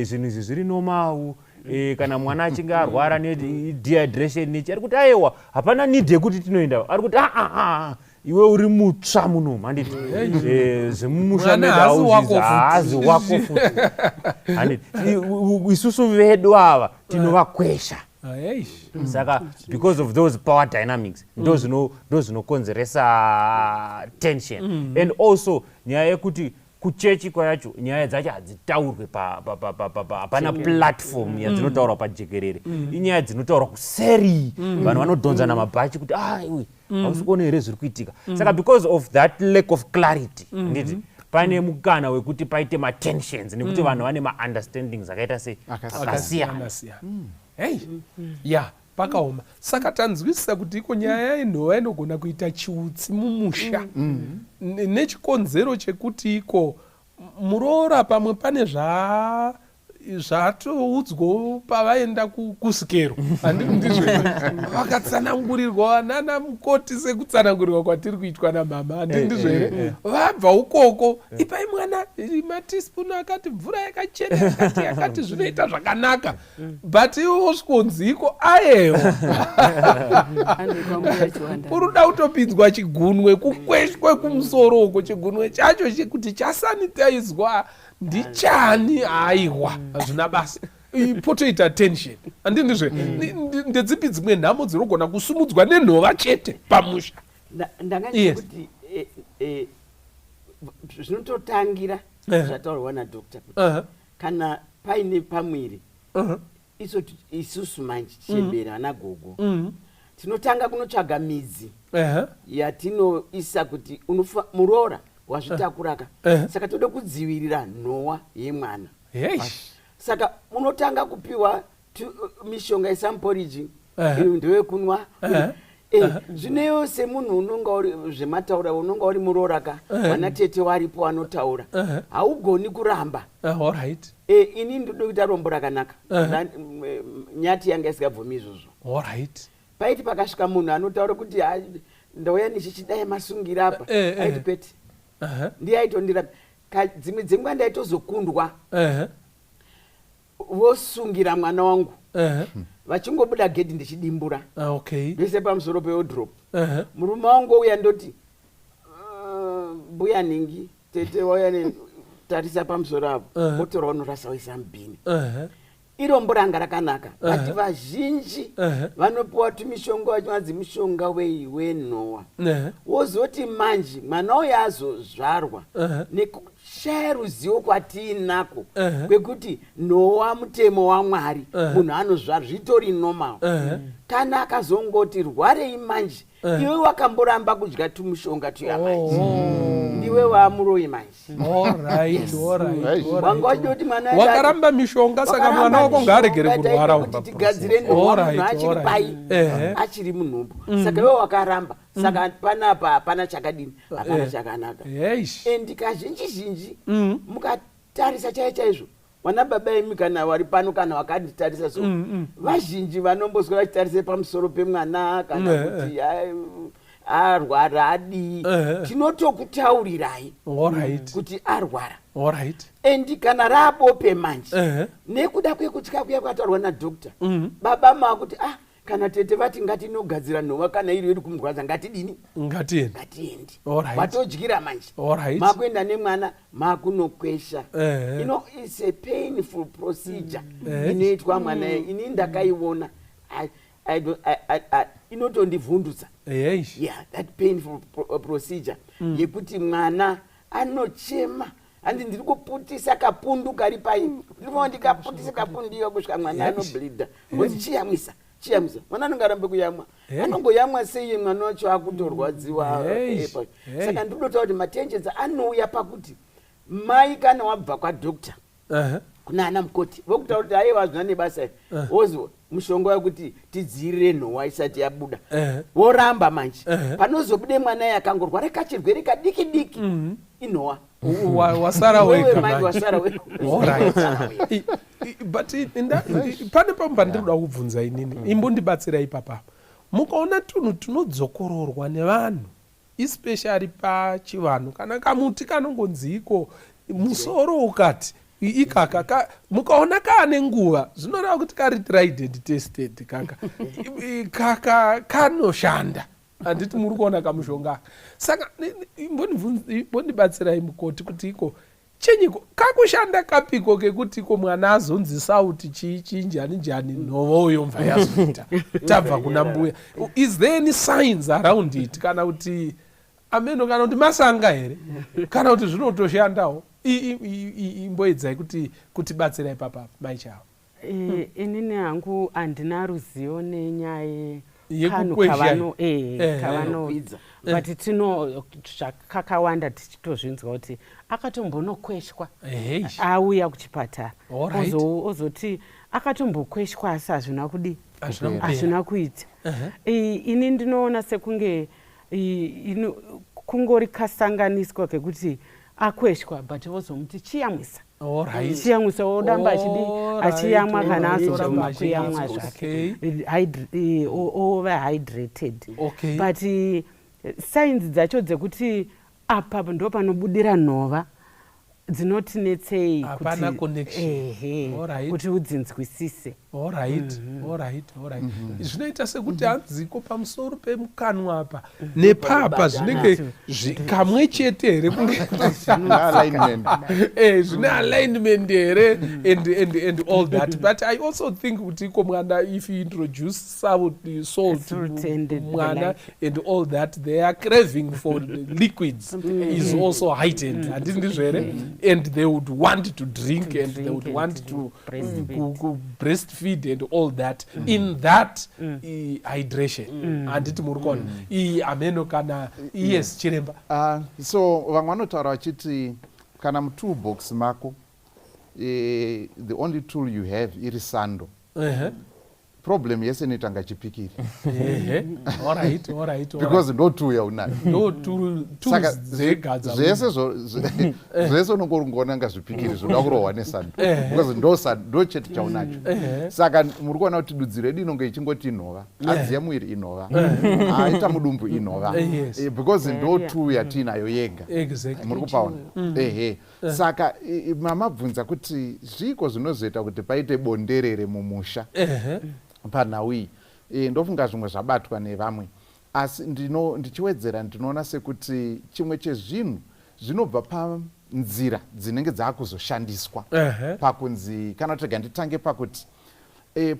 zvinhu izvi zviri nomau kana mwana achinge arwara nedehydration nechi ari kuti aiwa hapana need yekuti tinoenda ari kuti iwe uri mutsva munomu handiti zvemumushamedhaazi wako futi handiti isusu vedu ava tinovakwesha saka because of those power dynamics ndo zvinokonzeresa tension and also nyaya yekuti kuchechi kwacho nyaya dzacho hadzitaurwe hapana platform yadzinotaurwa pajekerere inyaya dzinotaurwa kuseri vanhu vanodhonzana mabhachi kuti iwe hausi kuona here zviri kuitika saka because of that lack of clarity nditi pane mukana wekuti paite matensions nekuti vanhu vane maunderstandings akaita sei akasiyana pakaoma saka tanzwisisa kuti iko nyaya yenhova inogona kuita chiutsi mumusha nechikonzero chekuti iko muroora pamwe pane zvatoudzwa pavaenda kusikero handiti ndizvo vakatsanangurirwa nana mukoti sekutsanangurirwa kwatiri kuitwa namama handiti ndizvo here vabva ukoko ipai mwana matispunu akati mvura yakachena yakati zvinoita zvakanaka but iwo osvikonziko ayewo uruda kutopinzwa chigunwe kukweshwe kumusoro uko chigunwe chacho chekuti chasanitaizwa ndichani aiwa hazvina basa potoita tension handiti ndizvo ndedzipi dzimwe nhamo dzinogona kusumudzwa nenhova chete pamusha ndangati kuti zvinototangira zvataurwa nadokta kuti kana paine pamwiri isusu manje chembera ana gogo tinotanga kunotsvaga midzi yatinoisa kuti muroora wazvitakuraka saka tode kudzivirira nhowa yemwana saka unotanga kupiwa mishonga yesamporiji ndewekunwa zvineyo semunhu unonga uri zvemataura unonga uri murooraka vana tete varipo vanotaura haugoni kuramba ini ndode kuita rombo rakanaka nyati yanga isingabvumi izvozvo paiti pakasvika munhu anotaura kuti ndauya nichichidai masungira apa aiti peti ndiyaitondira dzimwe dzenguva ndaitozokundwa vosungira mwana wangu vachingobuda gedhi ndichidimbura ndese pamusoro pewodrop murume wangu ouya ndoti mbuya ningi tete wauya tarisa pamusoro avo motora unorasaisa mubhini irombo ranga rakanaka vati vazhinji vanopiwa tumishonga vachinwadzi mushonga wenhowa wozoti manje mwana uyo azozvarwa nekushaya ruzivo kwatiinako kwekuti nhowa mutemo waMwari munhu anozvarwa zvitori normal kana akazongoti rwarei manje iwe wakamboramba kudya tumushonga tuyamanje ndiwe waamuroi manje wanga wachidoti mwana wakaramba mishonga saka mwana wako ngaaregere kurwara tigadzire nhowa munhu achiri pai achiri munhumbu saka iwe wakaramba saka panapa hapana chakadini hapana chakanaka and kazhinji zhinji mukatarisa chaizvo vana baba imi kana vari pano kana vakatitarisa so vazhinji vanomboswa vachitarise pamusoro pemwana kana kuti arwara adii tinotokutaurirai kuti arwara and kana raabope manje nekuda kwekutya kuya kwataurwa nadokta baba makuti kana tete vati ngatinogadzira nhova kana iri yedu kumurwadza ngatidini ngatiendi watodyira manje makuenda nemwana makunokwesha is a painful procedure inoitwa mwana ini ndakaiona inotondivhundutsa that painful procedure yekuti mwana anochema handi ndiri kuputisa kapundu kari paini ndirivo ndikaputisa kapundu iyo kusvika mwana anobleedha kuti chiyamwisa mwana anongarambe kuyamwa anongoyamwa sei mwana wacho akutorwadziwa saka ndinotaura kuti matensions anouya pakuti mai kana wabva kwadokta kuna ana mukoti vokutaura kuti aiwa zvina nebasa ozi mushonga wekuti tidziirire nhova isati yabuda voramba manje panozobude mwana yakangorwara kachirwere kadiki diki inhova wasara wega but pane pamba ndinoda kubvunza inini imbondibatsira ipapa mukaona tunhu tunodzokororwa nevanhu especially pachivanhu kana kamuti kanongonziko musoro ukati ikaka mukaona kaane nguva zvinoreva kuti kari tried and tested kaka kanoshanda handiti muri kuona kamushonga saka mbondibatsirai mukoti kuti iko chenyiko kakushanda kapiko kekuti iko mwana azonzi sauti chinjani njani nhovoyo mva yazoita tabva kuna mbuya. Is there any signs around it kana kuti ameno kana kuti masanga here kana kuti zvinotoshandawo imboedzai kuti batsirai papa maichavo? Inini hangu handina ruzivo nenyaya kavanoidza but tino zvakakawanda tichitozvinzwa kuti akatombonokweshwa auya kuchipatara ozoti akatombokweshwa asi hazvina kudi hazvina kuita. Ini ndinoona sekunge kungori kasanganiswa kekuti akweshwa but vozomuti chiyamwisa chiyamwisa odamba achiyamwa kana azoramba kuyamwa zvake ova hydrated. But signs dzacho dzekuti apa ndo panobudira nhova dzinotinetsei kuti udzinzwisise. Zvinoita sekuti hanziko pamusoro pemukanwa apa nepapa zvinenge kamwe chete here zvine alignment here and all that. But I also think kuti iko mwana if you introduce salt mwana and all that their craving for liquids is also heightened handiti ndizvo here and they would want to drink and they would want to breastfeed and all that in that hydration. Handiti muri kuona ameno kana yes chiremba. So vamwe vanotaura vachiti kana mutoolbox mako the only tool you have iri sando problem yese inotanga chipikiri because ndo tool yaunayo zvese unongorungona nga zvipikiri zvoda kurohwa nesando because ndo chete chaunacho. Saka muri kuona kuti dudzi redu inonge ichingoti inhova adziya muiri inhova aita mudumbu inhova because ndo tool yatinayo yega muri kupaona. Saka mamabvunza kuti zviko zvinozoita kuti paite bonderere mumusha panhau iyi ndofunga zvimwe zvabatwa nevamwe asi ndichiwedzera ndinoona sekuti chimwe chezvinhu zvinobva panzira dzinenge dzaakuzoshandiswa pakunzi kana tega nditange pakuti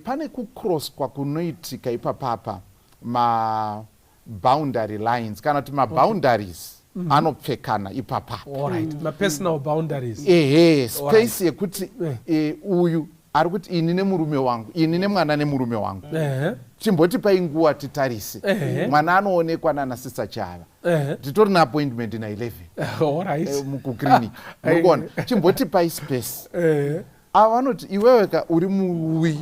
pane kucrosswa kunoitika ipapapa maboundary lines kana kuti maboundaries anopfekana ipapa personal boundaries space yekuti uyu ari kuti ini nemurume wangu ini nemwana nemurume wangu chimboti painguva titarise mwana anoonekwa nana sisa chava titori naappointment na11 mukukliniki murikuona chimboti paispace ava vanoti iweweka uri muwi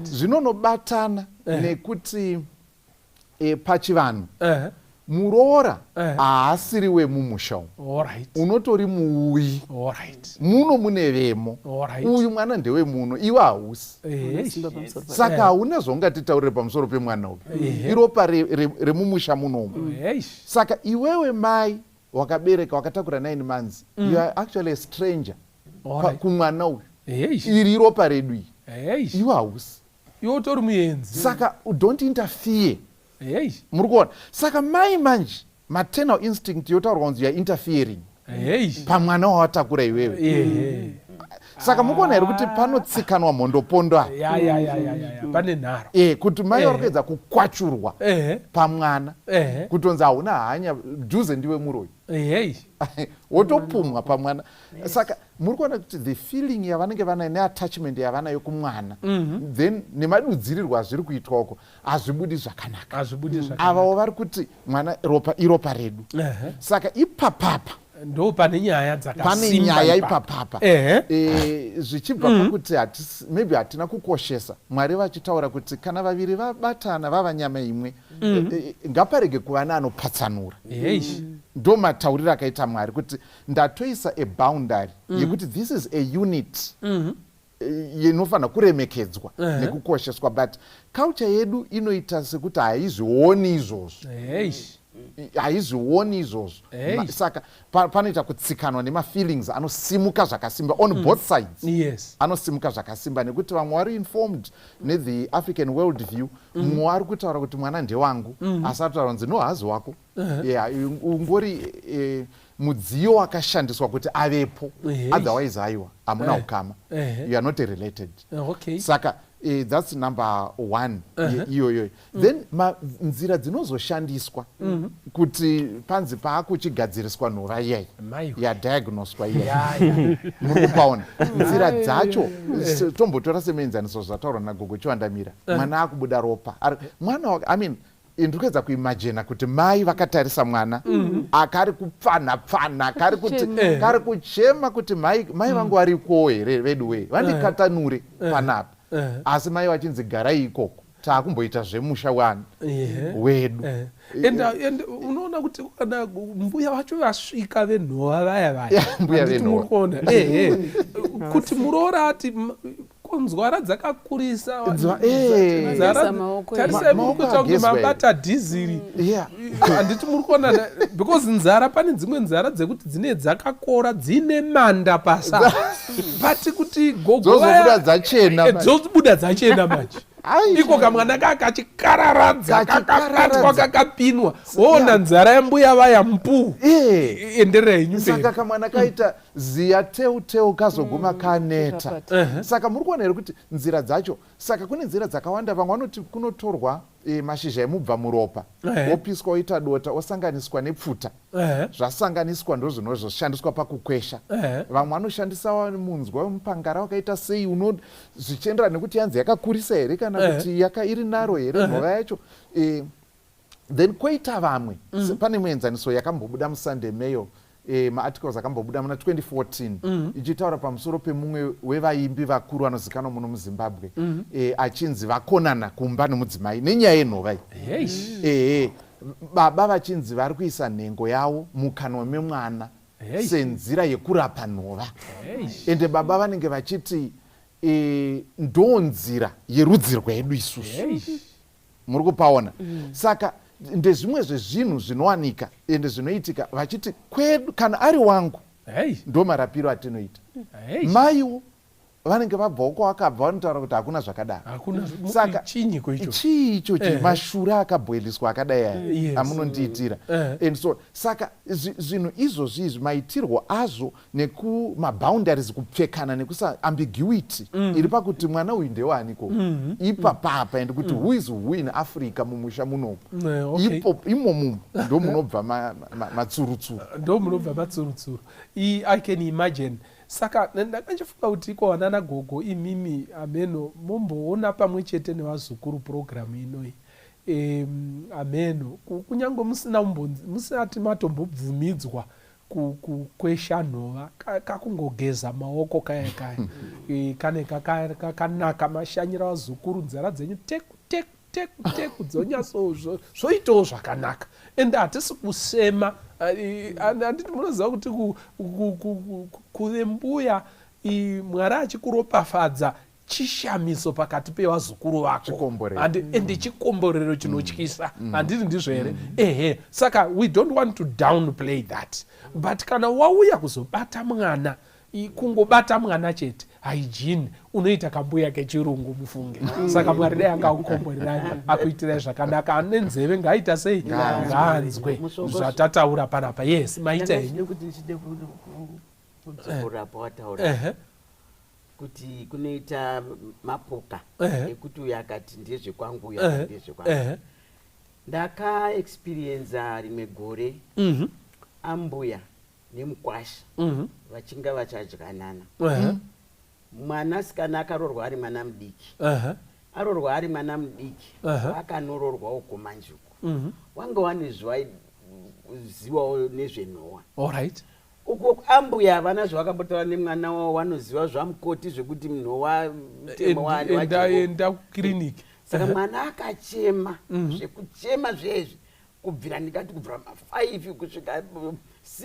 zvinonobatana nekuti pachivanhu muroora haasiri wemumusha unotori muuyi muno mune vemo uyu mwana ndewe muno iwe hausi saka hauna zvaungatitaurire pamusoro pemwana uyu iropa remumusha munomu. Saka iwewe mai wakabereka wakatakura 9 months you are actually a stranger kumwana uyu iri iropa redu iyi iwe hausi iwe utori muenzi saka don't interfere muri kuona. Saka mai manje maternal instinct yotaurwa kunzi yainterfering pamwana wawatakura iwewe saka mukuona here kuti panotsikanwa mhondopondo pane nharo kuti mai vari kuedza kukwachurwa pamwana kutonzi hauna hanya juze ndiwe muroyi wotopumwa pamwana. Saka muri kuona kuti the feeling yavanenge vanayo neattachment yavanayo kumwana then nemadudzirirwo azviri kuitwako hazvibudi zvakanaka. Avawo vari kuti mwana iropa redu saka ipapapa ndo pane nyaya dzakasimba, pane nyaya ipapapa zvichibva pakuti maybe hatina kukoshesa. Mwari vachitaura kuti kana vaviri vabatana vava nyama imwe ngaparege kuva neanopatsanura. Ndo matauriro akaita Mwari kuti ndatoisa a boundary yekuti this is a unit inofanira kuremekedzwa nekukosheswa, but culture yedu inoita sekuti haizvioni izvozvo. Haizvioni izvozvo. Saka panoita kutsikanwa nemafeelings anosimuka zvakasimba on both sides. Anosimuka zvakasimba nekuti vamwe vari informed nethe African world view. Mumwe ari kutaura kuti mwana ndewangu asi aritaura kunzi no hazi wako. Ungori mudziyo wakashandiswa kuti avepo, otherwise aiwa hamuna ukama, you are not related. Saka that's number one. Iyoyo then nzira dzinozoshandiswa kuti panzi paakuchigadziriswa nhova iyai yadiagnoswa iyai muri kupaona nzira dzacho. Tombotora semenzaniso zvataurwa nagogo Chiwandamira, mwana akubuda ropa, mwana I mean ndikuedza kuimagina kuti mai vakatarisa mwana akari kupfana kari kuchema kuti mai vangu variko here vedu we vandikatanure panapa, asi mai vachinzi garai ikoko taakumboita zvemusha wani wedu. Unoona kuti kana mbuya vacho vasvika venhova vaya mbuya venhova kuti muroora ati konzwara dzakakurisa tarisai muri kuita kunge mabata dhiziri. Handiti muri kuona because nzara pane dzimwe nzara dzekuti dzine dzakakora dzine manda pasa but kuti gogo vaya dzobuda dzachena manje. Iko kamwana kakachikararadza kakakatwa kakapinwa woona nzara yembuya vaya mpu enderera henyu. Saka kamwana kaita ziya teu kazoguma kaneta. Saka muri kuona here kuti nzira dzacho, saka kune nzira dzakawanda. Vamwe vanoti kunotorwa mashizha emubva muropa opiswa oita dota osanganiswa nepfuta, zvasanganiswa ndo zvinozoshandiswa pakukwesha. Vamwe vanoshandisa munzwa wemupangara wakaita sei zvichienderana nekuti yanzi yakakurisa here kana kuti iri naro here nhova yacho. Then kwoita vamwe, pane muenzaniso yakambobuda muSunday Mail, maarticles akambobuda muna 2014 ichitaura pamusoro pemumwe wevaimbi vakuru vanozikanwa muno muZimbabwe achinzi vakonana kumba nemudzimai nenyaya yenhova iyi. Baba vachinzi vari kuisa nhengo yavo mukanwa memwana senzira yekurapa nhova, ende baba vanenge vachiti ndo nzira yerudzi rwedu isusu. Muri kupaona. Saka ndezvimwe zvezvinhu zvinowanika ende zvinoitika vachiti kwedu kana ari wangu ndo marapiro atinoita. Maiwo vanenge vabvawo kwavakabva vanotaura kuti hakuna zvakadaro. Saka chii ichochi mashura akabhoiliswa akadai amunondiitira. And so saka zvinhu izvozvi maitirwo azvo nekumaboundaries kupfekana nekusaambiguity iri pakuti mwana uyu ndewaniko ipapapa ende kuti who is who in Africa mumusha munomu imomu ndo munobva matsurutsuru. Ndo munobva matsurutsuru. I can imagine. Saka ndakanjifunga kuti ikowana nagogo imimi ameno momboona pamwe chete nevazukuru programu inoi ameno kunyange musati matombobvumidzwa kukwesha nhova kakungogeza maoko kaya kane kakanaka mashanyira vazukuru nzara dzenyu teku dzonyasozvo zvoitawo zvakanaka ende hatisi kusema. Handiti munoziva kuti kuve mbuya Mwari achikuropafadza chishamiso pakati pevazukuru vako ende chikomborero chinotyisa. Handiti ndizvo here? Saka we don't want to downplay that, but kana wauya kuzobata mwana kungobata mwana chete hygiene unoita kambuya kechirungu mufunge. Saka Mwari dai angakukomborerai akuitirai zvakanaka. Ane nzeve ngaaita sei ngaanzwe zvatataura panapa. Yes, maita henyu kuti chide kudzora pawataura kuti kunoita mapoka ekuti uyu akati ndezvekwangu uyu akati ndezvekwangu. Ndakaexperienza rimwe gore ambuya nemukwasha vachinga vachadyanana. Mwanasikana akarorwa ari mwana mudiki, arorwa ari mwana mudiki akanororwawo kumanjuku. Wanga waneziwawo nezvenhova. uko ambuya havana zvavakambotaura nemwana wavo vanoziva zvamukoti zvekuti Nhova enda kukiriniki. Saka mwana akachema zvekuchema zvezvi kubvira ndikati kubvira ma5 kusvika 6,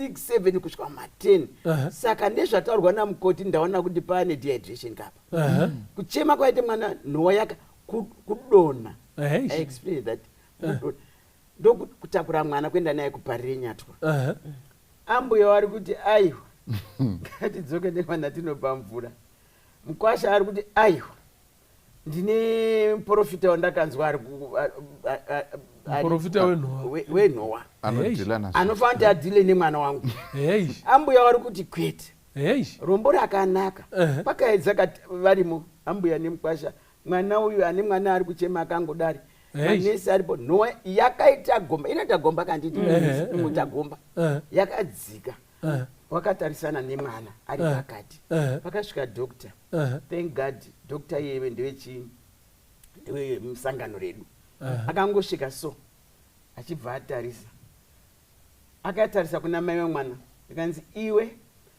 7 kusvika ma10. Saka ndezvataurwa namukoti ndaona kuti pane dehydration kapa. Kuchema kwaite mwana Nhova yaka kudonha. I explained that. Ndokutakura mwana kuenda naye kuparire Nyatwa. Ambuya vari kuti aiwa ngatidzoke nemwana tinopa mvura. Mukwasha ari kuti aiwa ndine muprofita wandakanzwa ari muprofita weNhova anofanira kuti adhile nemwana wangu. Ambuya vari kuti kwete, rombo rakanaka. Pakaedza varimo ambuya nemukwasha, mwana uyu ane mwana ari kuchema akangodari. Manesi aripo, Nhova yakaita gomba, inoita gomba kanditi inoita gomba yakadzika. Wakatarisana nemwana ari pakati. Pakasvika doctor. Thank God doctor yeye ndewe musangano redu. Akangosvika so achibva atarisa. Akatarisa kuna mai vemwana. Akanzi iwe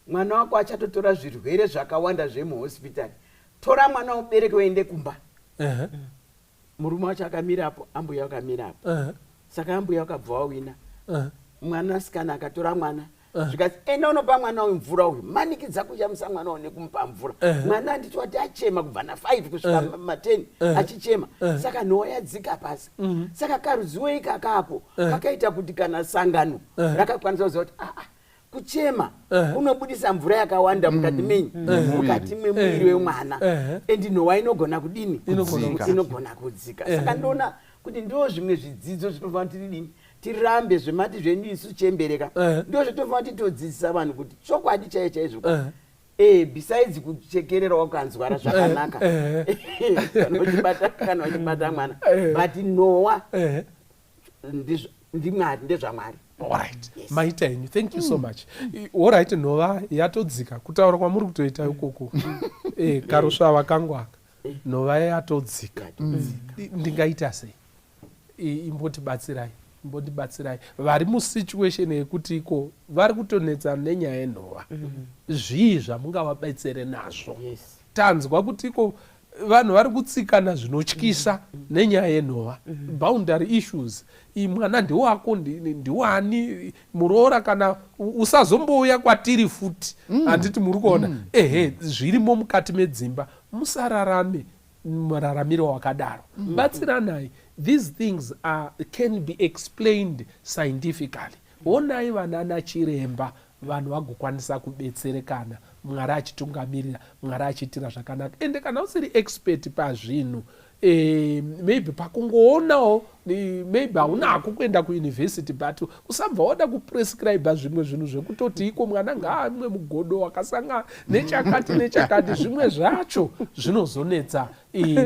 mwana wako achatotora zvirwere zvakawanda zvemuhospitari. Tora mwana ubereke uende kumba. Murume wacho akamirapo, ambuya akamirapo. Saka ambuya akabva wawina. Mwana sikana akatora mwana. Zvikati enda unopa mwana uyu mvura uyu, manikidza kuchamisa mwana uyu nekumupa mvura. Mwana anditi wati achema kubva na5 kusvika ma10 achichema. Saka Nhova yadzika pasi. Saka karuzivo ikakapo kakaita kuti kana sangano rakakwanisa kuziva kuti kuchema kunobudisa mvura yakawanda mukati menyu, mukati memwiri wemwana. Endi Nhova inogona kudini? Inogona kudzika. Saka ndoona kuti ndo zvimwe zvidzidzo zvinofanira tidini tirambe zvemati zvenyu isu chembereka. Ndo zvinofanira kuti todzidzisa vanhu kuti chokwadi chaizvo. Besides kuchekerera wakanzwara zvakanaka kana uchibata mwana, but Nhova ndezvaMwari. Alright, yes. Maita henyu, thank you so much. Alright, Nhova yatodzika kutaura kwamuri kutoita ikoko. Karusva kangwaka. Nhova yatodzika. Ndingaita sei? Imbotibatsirai. Vari musituation yekuti iko vari kutonetsa nenyaya yeNhova. Zvii zvamungavabatsire nazvo. Tanzwa kuti iko vanhu vari kutsikana zvinotyisa nenyaya yeNhova. Boundary issues. Mwana ndiwako ndiwani muroora kana usazombouya kwatiri futi. Handiti muri kuona. Zvirimo mukati medzimba. Musararame muraramiro wakadaro. Batsiranai. These things can be explained scientifically. Onai vanana chiremba vanhu vagokwanisa kubetserekana, Mwari achitungamirira, Mwari achitira zvakanaka. Ende kana usiri expert pazvinhu, maybe pakungoonawo, maybe haunako kuenda kuuniversity, but usabva wada kuprescribe zvimwe zvinhu zvekutoti iko mwana ngaamwe mugodo wakasanga nechakati zvimwe zvacho zvinozonetsa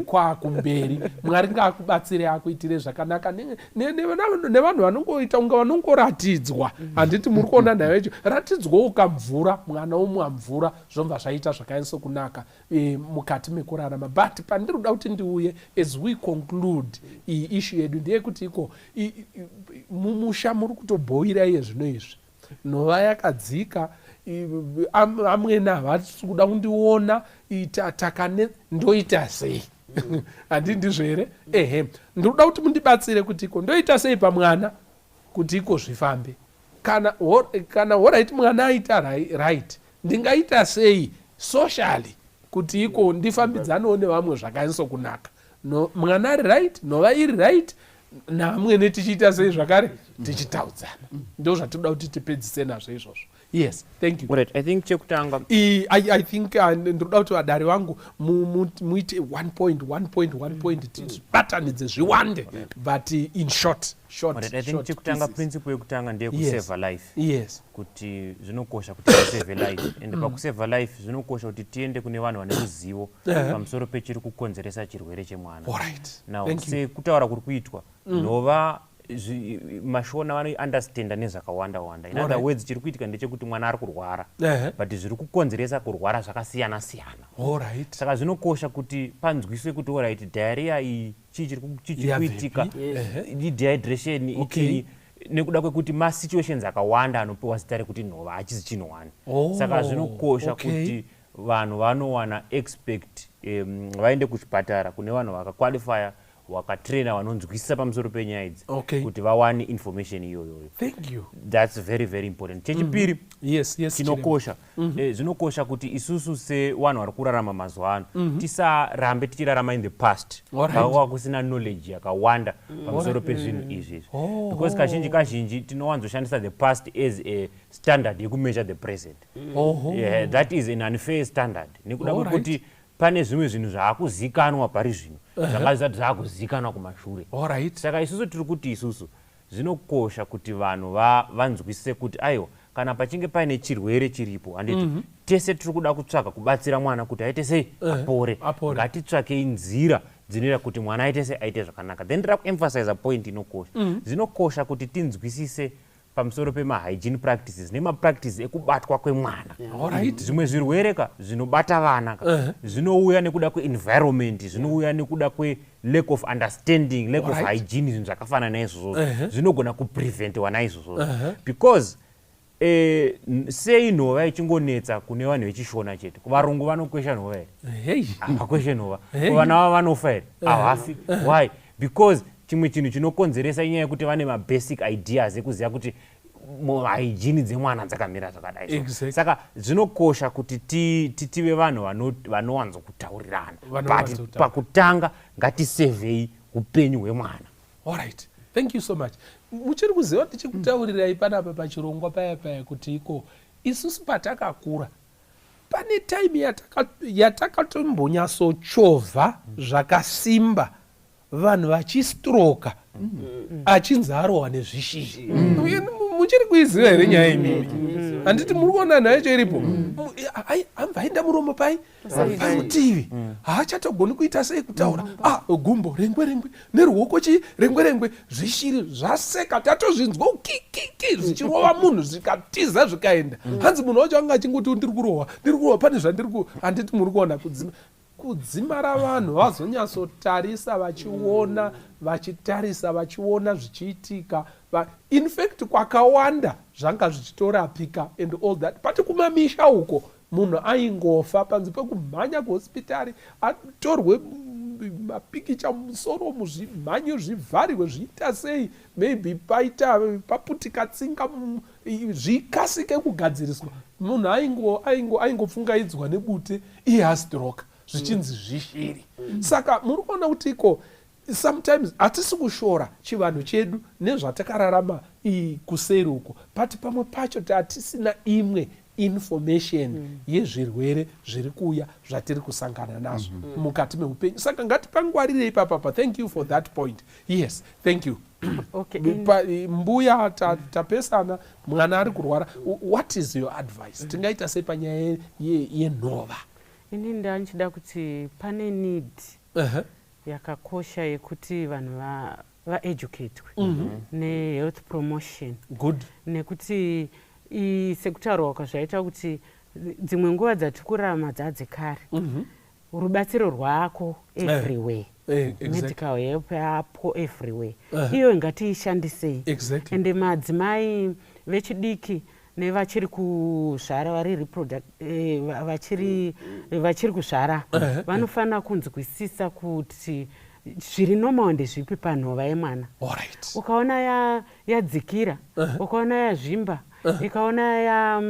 kwakumberi. Mwari ngaakubatsire akuitire zvakanaka nevanhu vanongoita unga vanongoratidzwa. Handiti muri kuona nayo icho ratidzwa ukamvura mwana omwa mvura zvobva zvaita zvakanyatso kunaka mukati mekurarama. But pandiri kuda kuti ndiuye as we conclude issue yedu ndeyekuti iko mumusha muri kutobhoira iye zvino izvi. Nhova yakadzika, amwena havasi kuda kundiona takane ndoita sei. Handi ndizvo here? Ndinoda kuti mundibatsire kuti iko ndoita sei pamwana kuti iko zvifambe. Kana alright mwana aita right, ndingaita sei socially kuti iko ndifambidzanawo nevamwe zvakanyatso kunaka. Mwana ari right, Nhova iri right, namwene tichiita sei zvakare tichitaudzana. Ndo zvatoda kuti tipedzise nazvo izvozvo. Yes, thank you. Right, I think chekutanga I think ndoda kuti vadari vangu muite 1 point tibatanidze zviwande, but in short. Right, I think chekutanga principle yekutanga ndeye kusave life. Yes. Kuti zvinokosha kuti save life, and pakusave life zvinokosha kuti tiende kune vanhu vane ruzivo pamusoro pechiri kukonzeresa chirwere chemwana. Alright. Now sekutaura kuri kuitwa Nhova mashona vano understand nezvakawanda wanda. In other words chiri kuitika ndechekuti mwana ari kurwara, but zviri kukonzeresa kurwara zvakasiyana siyana. Alright. Saka zvinokosha kuti panzwiswe kuti alright diarrhea iyi chichiri kuitika, dehydration ikini nekuda kwekuti masituations akawanda anopiwa zita rekuti nhova achizi chinhwani. Saka zvinokosha kuti vanhu vanowana expect vaende kuchipatara kune vanhu vakaqualifya wakatraina vanonzwisisa pamusoro penyaya idzi kuti vawane information iyoyoyo. Thank you. That's very very important. Chechipiri chinokosha zvinokosha kuti isusu sevanhu vari kurarama mazuva ano tisarambe tichirarama in the past kwava kusina knowledge yakawanda pamusoro pezvinhu izvi because kazhinji tinowanzoshandisa the past as a standard yekumeasure the present. That is an unfair standard nekuda kwekuti pane zvimwe zvinhu zvaakuzikanwa pari zvino zvanga zvisati zvaakuzikanwa kumashure. Saka isusu tiri kuti isusu zvinokosha kuti vanhu vanzwisise kuti aiwa kana pachinge paine chirwere chiripo handiti tese tiri kuda kutsvaka kubatsira mwana kuti aite sei apore. Ngatitsvakei nzira dzinoita kuti mwana aite sei aite zvakanaka. Then ndira kuemphasize point inokosha. Zvinokosha kuti tinzwisise pamusoro pemahygiene practices nemapractices ekubatwa kwemwana. Zvimwe zvirwere zvinobata vana zvinouya nekuda kweenvironment, zvinouya nekuda kwelack of understanding, lack of hygiene, zvinhu zvakafanana naizvozvo zvinogona kupreventwa naizvozvo because sei nhova ichingonetsa kune vanhu vechishona chete. Kuvarungu vanokwesha nhova here? Havakweshe nhova. Kuvana vavo vanofa here? Havafi. Why? Because chimwe chinhu chinokonzeresa inyaya yekuti vane mabasic ideas ekuziva kuti hygiene dzemwana dzakamira zvakadai. Saka zvinokosha kuti tive vanhu vanowanzokutaurirana but pakutanga ngatisevhei upenyu hwemwana. Alright, thank you so much. Muchiri kuziva tichikutaurirai panapa pachirongwa paya kuti iko isusu patakakura pane time yatakatombonyasochovha zvakasimba vanhu vachistroka achinzi arohwa nezvishiri. Muchiri kuiziva here nyaya imimi? Handiti muri kuona nayo yacho iripo? Ambaenda muromo parutivi haachatogoni kuita sei kutaura gumbo rengwe neruoko rengwe zvishiri zvaseka tatozvinzwa ukikiki zvichirova munhu zvikatiza zvikaenda. Hanzi munhu wacho anga achingoti ndiri kurohwa pane handiti muri kuona kudzimara vanhu vazonyatsotarisa vachiona vachitarisa vachiona zvichiitika. In fact kwakawanda zvanga zvichitorapika and all that. Pati kumamisha uko munhu aingofa panze pekumhanya kuhospitari atorwe mapikicha musoro muzvimhanyo zvivhariwe zviita sei maybe paputika tsinga zvikasike kugadziriswa. Munhu aingopfungaidzwa nebute iye astroke zvichinzi zvishiri. Saka muri kuona kuti iko sometimes hatisi kushora chivanhu chedu nezvatakararama kuseri uko but pamwe pacho hatisina imwe information yezvirwere zviri kuuya zvatiri kusangana nazvo mukati meupenyu. Saka ngatipangwarirei papapa. Thank you for that point. Yes, thank you. Mbuya tapesana mwana ari kurwara. What is your advice? Tingaita sei panyaya yenhova? Ini ndanchida kuti pane need yakakosha yekuti vanhu vaeducatwe nehealth promotion. Good. Nekuti sekutaurwa kwazvaita kuti dzimwe nguva dzatikurarama dzadzekare rubatsiro rwako everywhere. Medical help yapo everywhere. Iyo ngatiishandisei. Ende madzimai vechidiki nevachiri kuzvara vachiri kuzvara vanofanira kunzwisisa kuti zviri normal ndezvipi panhova yemwana. Ukaona yadzikira, ukaona yazvimba, ikaona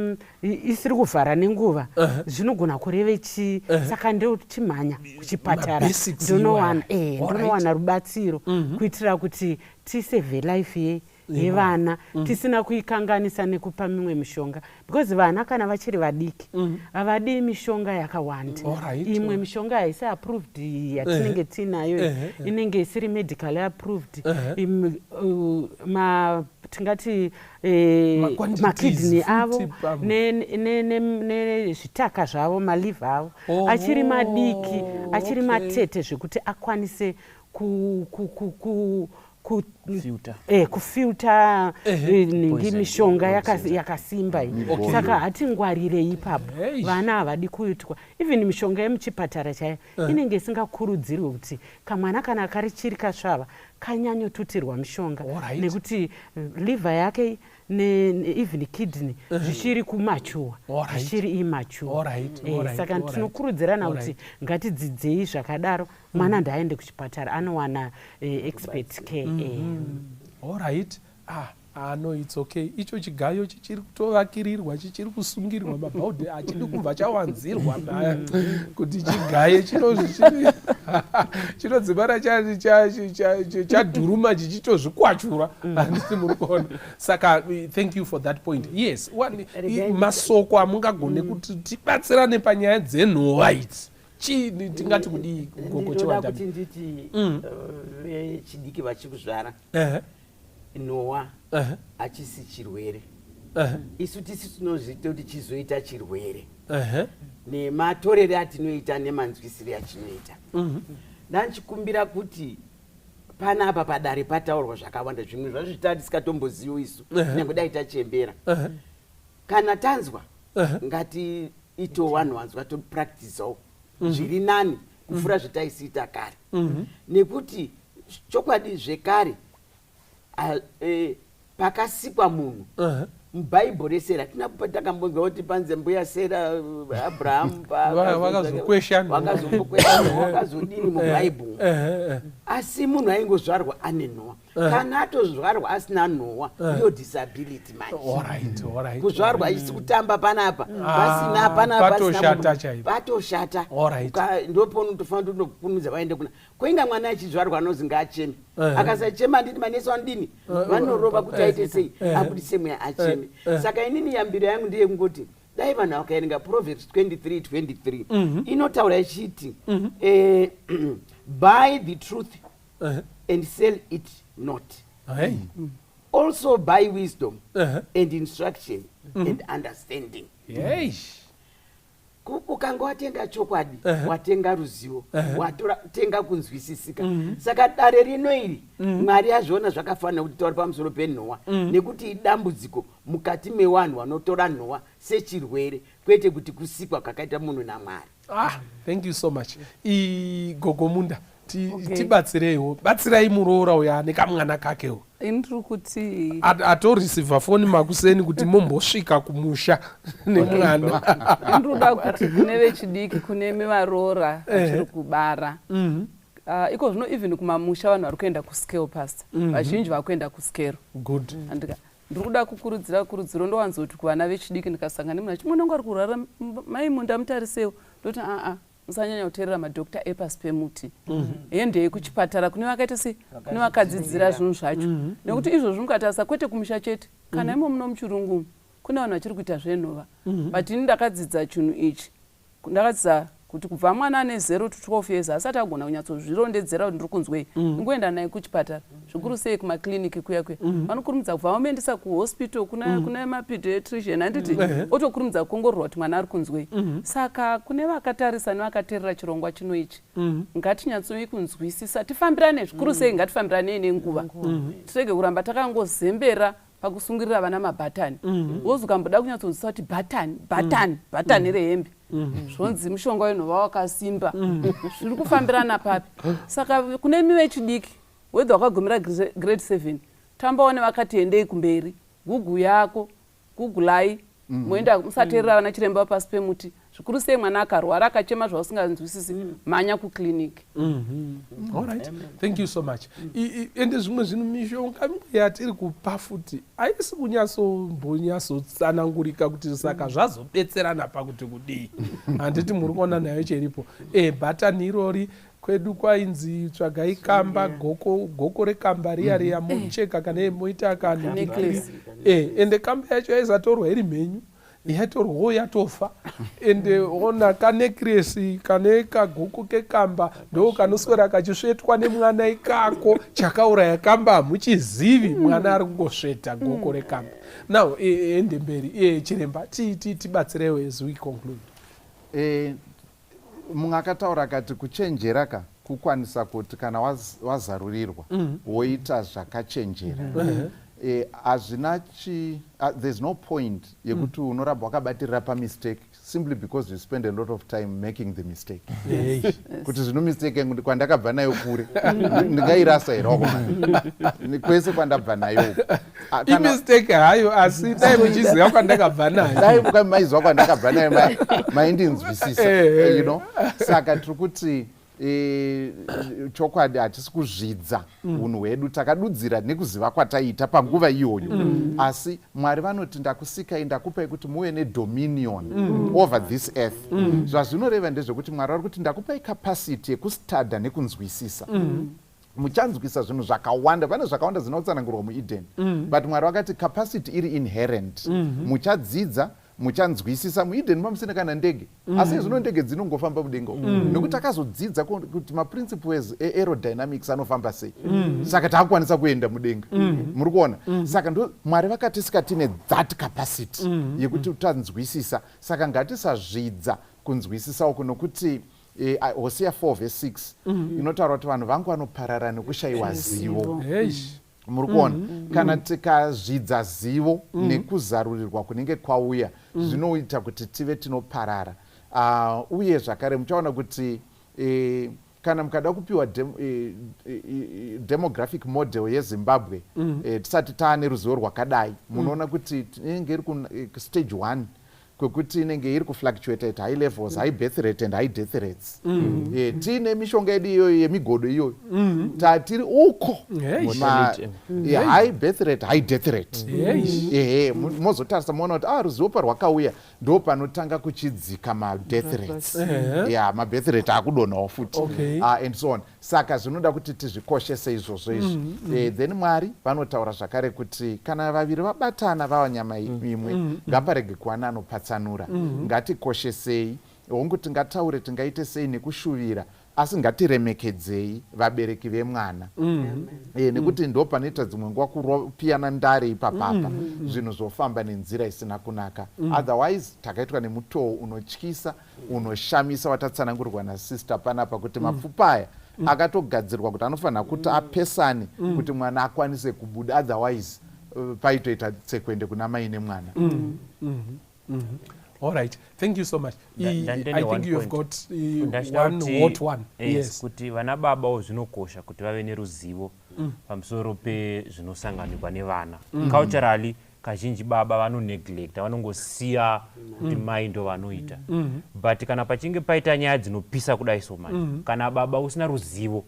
isiri kuvhara nenguva zvinogona kureve chii. Saka ndochimhanya kuchipatara ndonowana rubatsiro kuitira kuti tisevhe life yevana tisina kuikanganisa nekupa mimwe mishonga because vana kana vachiri vadiki havadi mishonga yakawanda. Imwe mishonga haisi approved yatinenge tinayo inenge isiri medical approved. Tingati makidney avo nezvitaka zvavo maliva avo achiri madiki achiri matete zvekuti akwanise kufilta mishonga yakasimba iyi. Saka hatingwarirei ipapo, vana havadi kuitwa. Even mishonga yemuchipatara chaiyo inenge isingakurudzirwe kuti kamwana kana kari chiri kasvava kanyanyotutirwa mishonga, nekuti liver yake even kidney zvichiri kumachuwa, zvichiri imachuwa. Saka tinokurudzirana kuti ngatidzidzei zvakadaro, mwana ndaende kuchipatara anowana expert care. Alright. No, it's okay. Icho chigayo chichiri kutovakirirwa, chichiri kusungirirwa mabhaudhi, hachidi kubva chawanzirwa kuti chigaye chinodzimara chadhuruma chichitozvikwachura. Handisi muri kuona. Saka thank you for that point. Yes, masoko amungagone kuti tibatsirane panyaya dzenhova idzi. Tingati kudii gogo chiwanda? Kuti nditi vechidiki vachikuzvara nhova hachisi chirwere. Isu tisi tinozviita kuti chizoita chirwere nematorere atinoita nemanzwisire achinoita. Ndanchikumbira kuti panapa padare pataurwa zvakawanda, zvimwe zvazvita tisingatombozivi isu, nyange dai tachembera. Kana tanzwa ngatiitewo vanhu vanzwa topracticewo zviri nani kufura zvataisiita kare, nekuti chokwadi zvekare pakasikwa munhu mubhaibheri resera takambonzwa kuti panze mbuya Sera Abrahamu wakazodini mubhaibheri, asi munhu aingozvarwa ane nhova. Kana atozvarwa asina nhova iyo disability manje. Kuzvarwa isi kutamba panapa pasina panapa patoshata. Ndipo unotofanira kunokunudza vaende kuna kuinga mwana achizvarwa anozi ngaacheme, akasachema nditi manesi vanodini vanorova kuti aite sei abudise mweya acheme. Saka inini yambiro yangu ndiye kungoti dai vanhu vakaerenga Proverbs 23:23 inotaura ichiti buy the truth and sell it not. Also buy wisdom and instruction and understanding. Ukanga watenga chokwadi, watenga ruzivo, watenga kunzwisisika. Saka dare rino iri Mwari azviona zvakafanira kuti tauri pamusoro penhova, nekuti idambudziko mukati mevanhu vanotora nhova sechirwere, kwete kuti kusikwa kwakaita munhu naMwari. Thank you so much. Gogomunda, tibatsireiwo, batsirai muroora uya nekamwana kakewo. Indiri kuti atorisivha foni makuseni kuti mumbosvika kumusha nemwana. Ndinoda kuti kune vechidiki, kune mevaroora vachiri kubara, iko zvino even kumamusha vanhu vari kuenda kuskero pastor, vazhinji vari kuenda kuskero. Good. Ndiri kuda kukurudzira kurudziro ndowanzoti kuvana vechidiki ndikasangana nemunhu achi mwana wangu ari kurara mai munda mutarisewo, ndoti musanyanya kuteerera madhokta epasi pemuti, endei kuchipatara kune vakaita sei, kune vakadzidzira zvinhu zvacho, nekuti izvozvo mukatarisa kwete kumusha chete, kana imo muno muchirungu kune vanhu vachiri kuita zvenhova. But ini ndakadzidza chinhu ichi, ndakadzidza kuti kubva mwana ane 0 to 12 years asati agona kunyatsozvirondedzera kuti ndiri kunzwei, ngoenda naye kuchipatara, zvikuru sei kumakliniki kuya vanokurumidza kubva vamuendesa kuhospital kuna mapediatrician, handiti otokurumidza kuongororwa kuti mwana ari kunzwei. Saka kune vakatarisa nevakateerera chirongwa chino ichi, ngatinyatsoi kunzwisisa, tifambirane, zvikuru sei ngatifambirane nenguva, tirege kuramba takangozembera pakusungirira vana mabhatani. Wozi ukamboda kunyatsonzwisisa kuti bhatani rehembe, zvonzi mushonga wenhova wakasimba, zviri kufambirana papi. Saka kune imi vechidiki, wedha wakagumira grade 7, tambaone vakati endei kumberi, gugu yako, gugulai, moenda musateerera vana chiremba pasi pemuti, zvikuru sei mwana akarwara akachema zvausinganzwisisi, manya kukliniki. Alright, thank you so much. Ende zvimwe zvinhu mishonga yatiri kupa futi haisi kunyatsotsanangurika kuti saka zvazobetserana pakuti kudii. Handiti muri kuona nayo chiripo. Bhatani irori kwedu kwainzi tsvagai kamba, goko rekamba riya mucheka kana moita kana ende kamba yacho yaizatorwa iri mhenyu, yatorwawo yatofa, ende ona kanekresi kane kagoko kekamba ndo kanoswera kachisvetwa nemwana ikako, chakauraya kamba hamuchizivi, mwana ari kungosveta goko rekamba. Now ende mberi, chiremba tibatsirewo as we conclude. Mumwe akataura akati kuchenjera kukwanisa kuti kana wazarurirwa woita zvakachenjera hazvina there's no point yekuti unoramba wakabatirira pamistake simply because you spend a lot of time making the mistake. Kuti zvino mistake kwandakabva nayo kure ndingairasa here wakomana kwese kwandabva nayo imistake hayo asi dai muchiziva kwandakabva nayo dai maiziva kwandakabva nayo maindinzwisisa you know. Saka tiri kuti chokwadi hatisi kuzvidza unhu hwedu, takadudzira nekuziva kwataita panguva iyoyo asi Mwari vanoti ndakusikai ndakupai kuti muve nedominion over this earth. Zvazvinoreva ndezvekuti Mwari vari kuti ndakupai capacity yekustada nekunzwisisa. Muchanzwisa zvinhu zvakawanda, pane zvakawanda zvinotsanangurwa muEden, but Mwari vakati capacity iri inherent. Muchadzidza muchanzwisisa. muEden mamusina kana ndege, asi zvino ndege dzinongofamba mudenga nekuti takazodzidza kuti maprinciples aerodynamics anofamba sei, saka takukwanisa kuenda mudenga. Muri kuona? Saka ndo Mwari vakatisika tine that capacity yekuti tanzwisisa, saka ngatisazvidza kunzwisisa uku nokuti Hosea 4:6 inotaura kuti vanhu vangu vanoparara nekushayiwa zivo. Muri kuona? Kana tikazvidza zivo nekuzarurirwa kunenge kwauya zvinoita kuti tive tinoparara. Uye zvakare muchaona kuti kana mukada kupiwa demographic model yeZimbabwe tisati taane ruzivo rwakadai, munoona kuti inenge iri kustage 1 kwekuti inenge iri kufluctuate at high levels, high birth rate and high death rates. Tiine mishonga yedu iyoyo yemigodo iyoyo tatiri uko high birth rate high death rate. Mozotarisa moona kuti ruzivo parwakauya ndo panotanga kuchidzika madeath rates, mabirth rate akudonawo futi and so on. Saka zvinoda kuti tizvikoshese izvozvo izvi. Then Mwari vanotaura zvakare kuti kana vaviri vabatana vava nyama imwe ngaparege kuwana anopatsanura. Ngatikoshesei, hongu ngataure tingaite sei nekushuvira, asi ngatiremekedzei vabereki vemwana. Nekuti ndo panoita dzimwe nguva kupiyana ndare ipapapa zvinhu zvofamba nenzira isina kunaka. Otherwise takaitwa nemutoo unotyisa unoshamisa watatsanangurwa nasister panapa kuti mapfupa aya akatogadzirwa kuti anofanira kuti apesane kuti mwana akwanise kubuda, otherwise paitoita tsekwende kuna mai nemwana. All right, thank you so much. I think you have got one hot one. Yes. Kuti vana baba zvinokosha kuti vave neruzivo pamusoro pezvinosanganikwa nevana. Culturally kazhinji baba vanoneglecta, vanongosiya kuti mai ndo vanoita. But kana pachinge paita nyaya dzinopisa kudai so manje, kana baba usina ruzivo,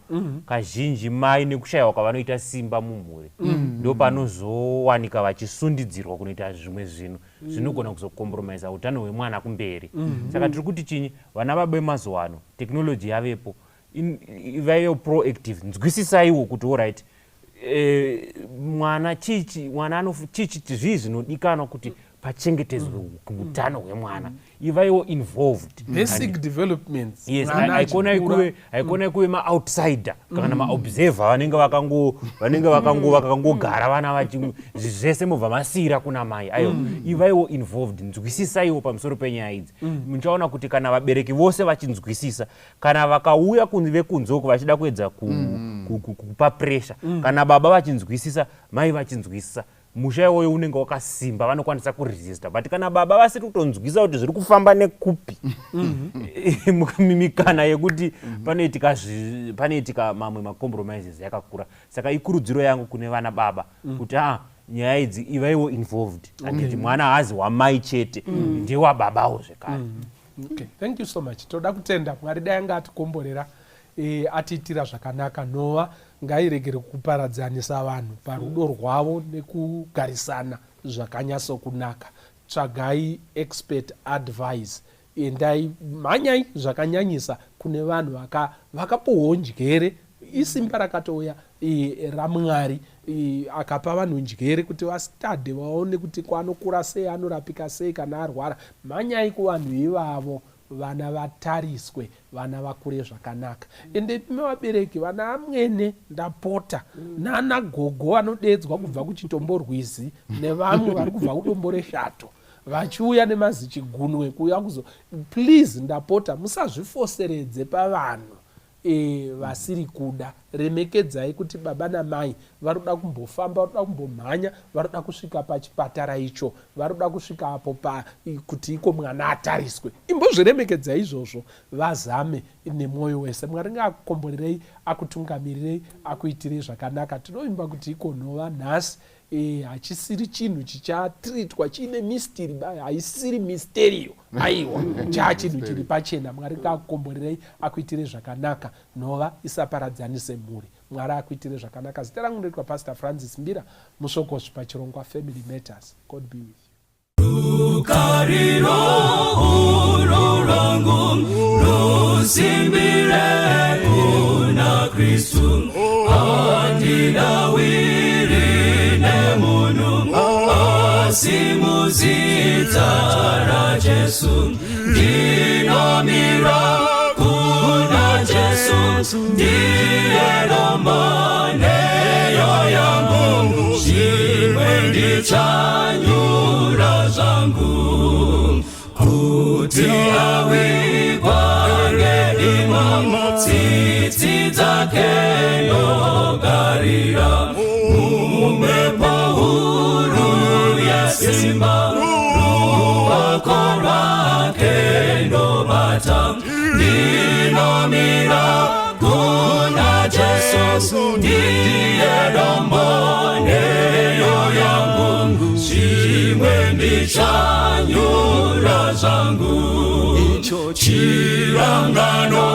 kazhinji mai nekushayiwa kwavanoita simba mumhuri ndo panozowanika vachisundidzirwa kunoita zvimwe zvinhu zvinogona kuzokompromisa utano hwemwana kumberi. Saka tiri kuti chinyi, vana baba vemazuva ano technology yavepo, ivaiyo proactive, nzwisisaiwo kuti alright mwana chichi zvii zvinodikanwa kuti pachengetedzwe utano hwemwana, ivaiwo involved basic developments. Yes, haikona kuve maoutsider kana maobserver vanenge vakangogara vana zvese mubva masira kuna mai. Ayo ivaiwo involved, nzwisisaiwo pamusoro penyaya idzi. Muchaona kuti kana vabereki vose vachinzwisisa, kana vakauya vekunzoko vachida kuedza kupa pressure, kana baba vachinzwisisa mai vachinzwisisa, musha iwoyo unenge wakasimba, vanokwanisa kuresista. But kana baba vasiri kutonzwisa kuti zviri kufamba nekupi mikana yekuti panoitika mamwe macompromises yakakura. Saka ikurudziro yangu kune vana baba kuti nyaya idzi ivaiwo involved, anditi mwana haazi wamai chete, ndewa babawo zvekare. Okay, thank you so much. Toda kutenda Mwari dai anga atikomborera atiitira zvakanaka. Nhova ngairegere kuparadzanisa vanhu parudo rwavo nekugarisana zvakanyatsokunaka. Tsvagai expert advice, endai mhanyai zvakanyanyisa kune vanhu vakapowo njere. Isimba rakatouya raMwari akapa vanhu njere kuti vastadhe vaone kuti kwanokura sei, anorapika sei kana arwara. Mhanyai kuvanhu ivavo, vana vatariswe, vana vakure zvakanaka. Ende mevabereki vana amwene ndapota nana gogo vanodedzwa kubva kuchitomborwizi nevamwe vari kubva kudombo reshato vachiuya nemazichigunwe kuya kuzo, please ndapota musazvifoseredze pavanhu. vasiri kuda. Remekedzai kuti baba namai varuda kumbofamba, varuda kumbomhanya, varuda kusvika pachipatara icho, varuda kusvika apo kuti iko mwana atariswe. Imbozviremekedzai izvozvo, vazame nemwoyo wese. Mwari ngaakukomborerei, akutungamirirei, akuitirei zvakanaka. Tinoimba kuti iko Nhova nhasi hachisiri chinhu chichatritwa chine misteri, haisiri misterio. Aiwa, chinhu chiri pachena. Mwari ngaakukomborerei, akuitirei zvakanaka. Nhova isaparadzanise mhuri. Mwari akuitirei zvakanaka. Zita rangu ndoitwa Pastor Francis Mbira, musokosvi pachirongwa Family Matters. God be with you. Rukariro uro rangu rusimbire kuna Kristu andinawiri nemunu asimuzita ra Jesu ndinomira kuna Jesu ndiye romaneyo yangu shimwe ndichanyura zangu kuti awigwa ngedima tsitsi dzake ndogarira mumhepo huru yesimba ruoko rwake ndobata ndinomira kuna Jesu ndiye romaneyo yangu shimwe ndichanyura zangu icho chirangano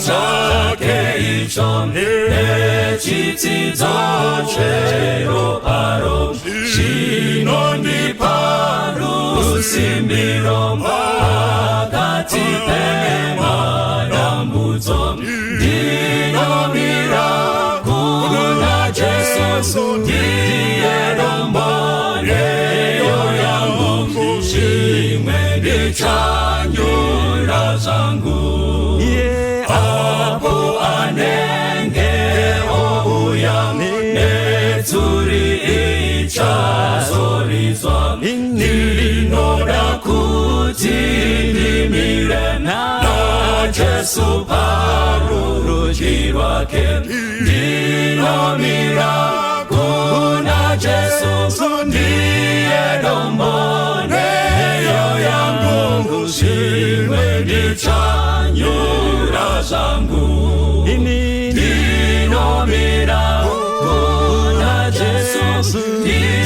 chake icho nechidzidzo cheroparo chinondipa rusimbiro pakati pemadambudzo ndinomira kuna Jesu ndiye romaneyo yangu shimwe ndichanyura zangu apo anenge ouya netsuri ichazorizwa ndinoda kuti ndimire na Jesu parurudyi rwake ndinomira kuna Jesu ndiye romaneyo yangu shimwe ndichanyura zangu ndinomira kuna Jesu ndiye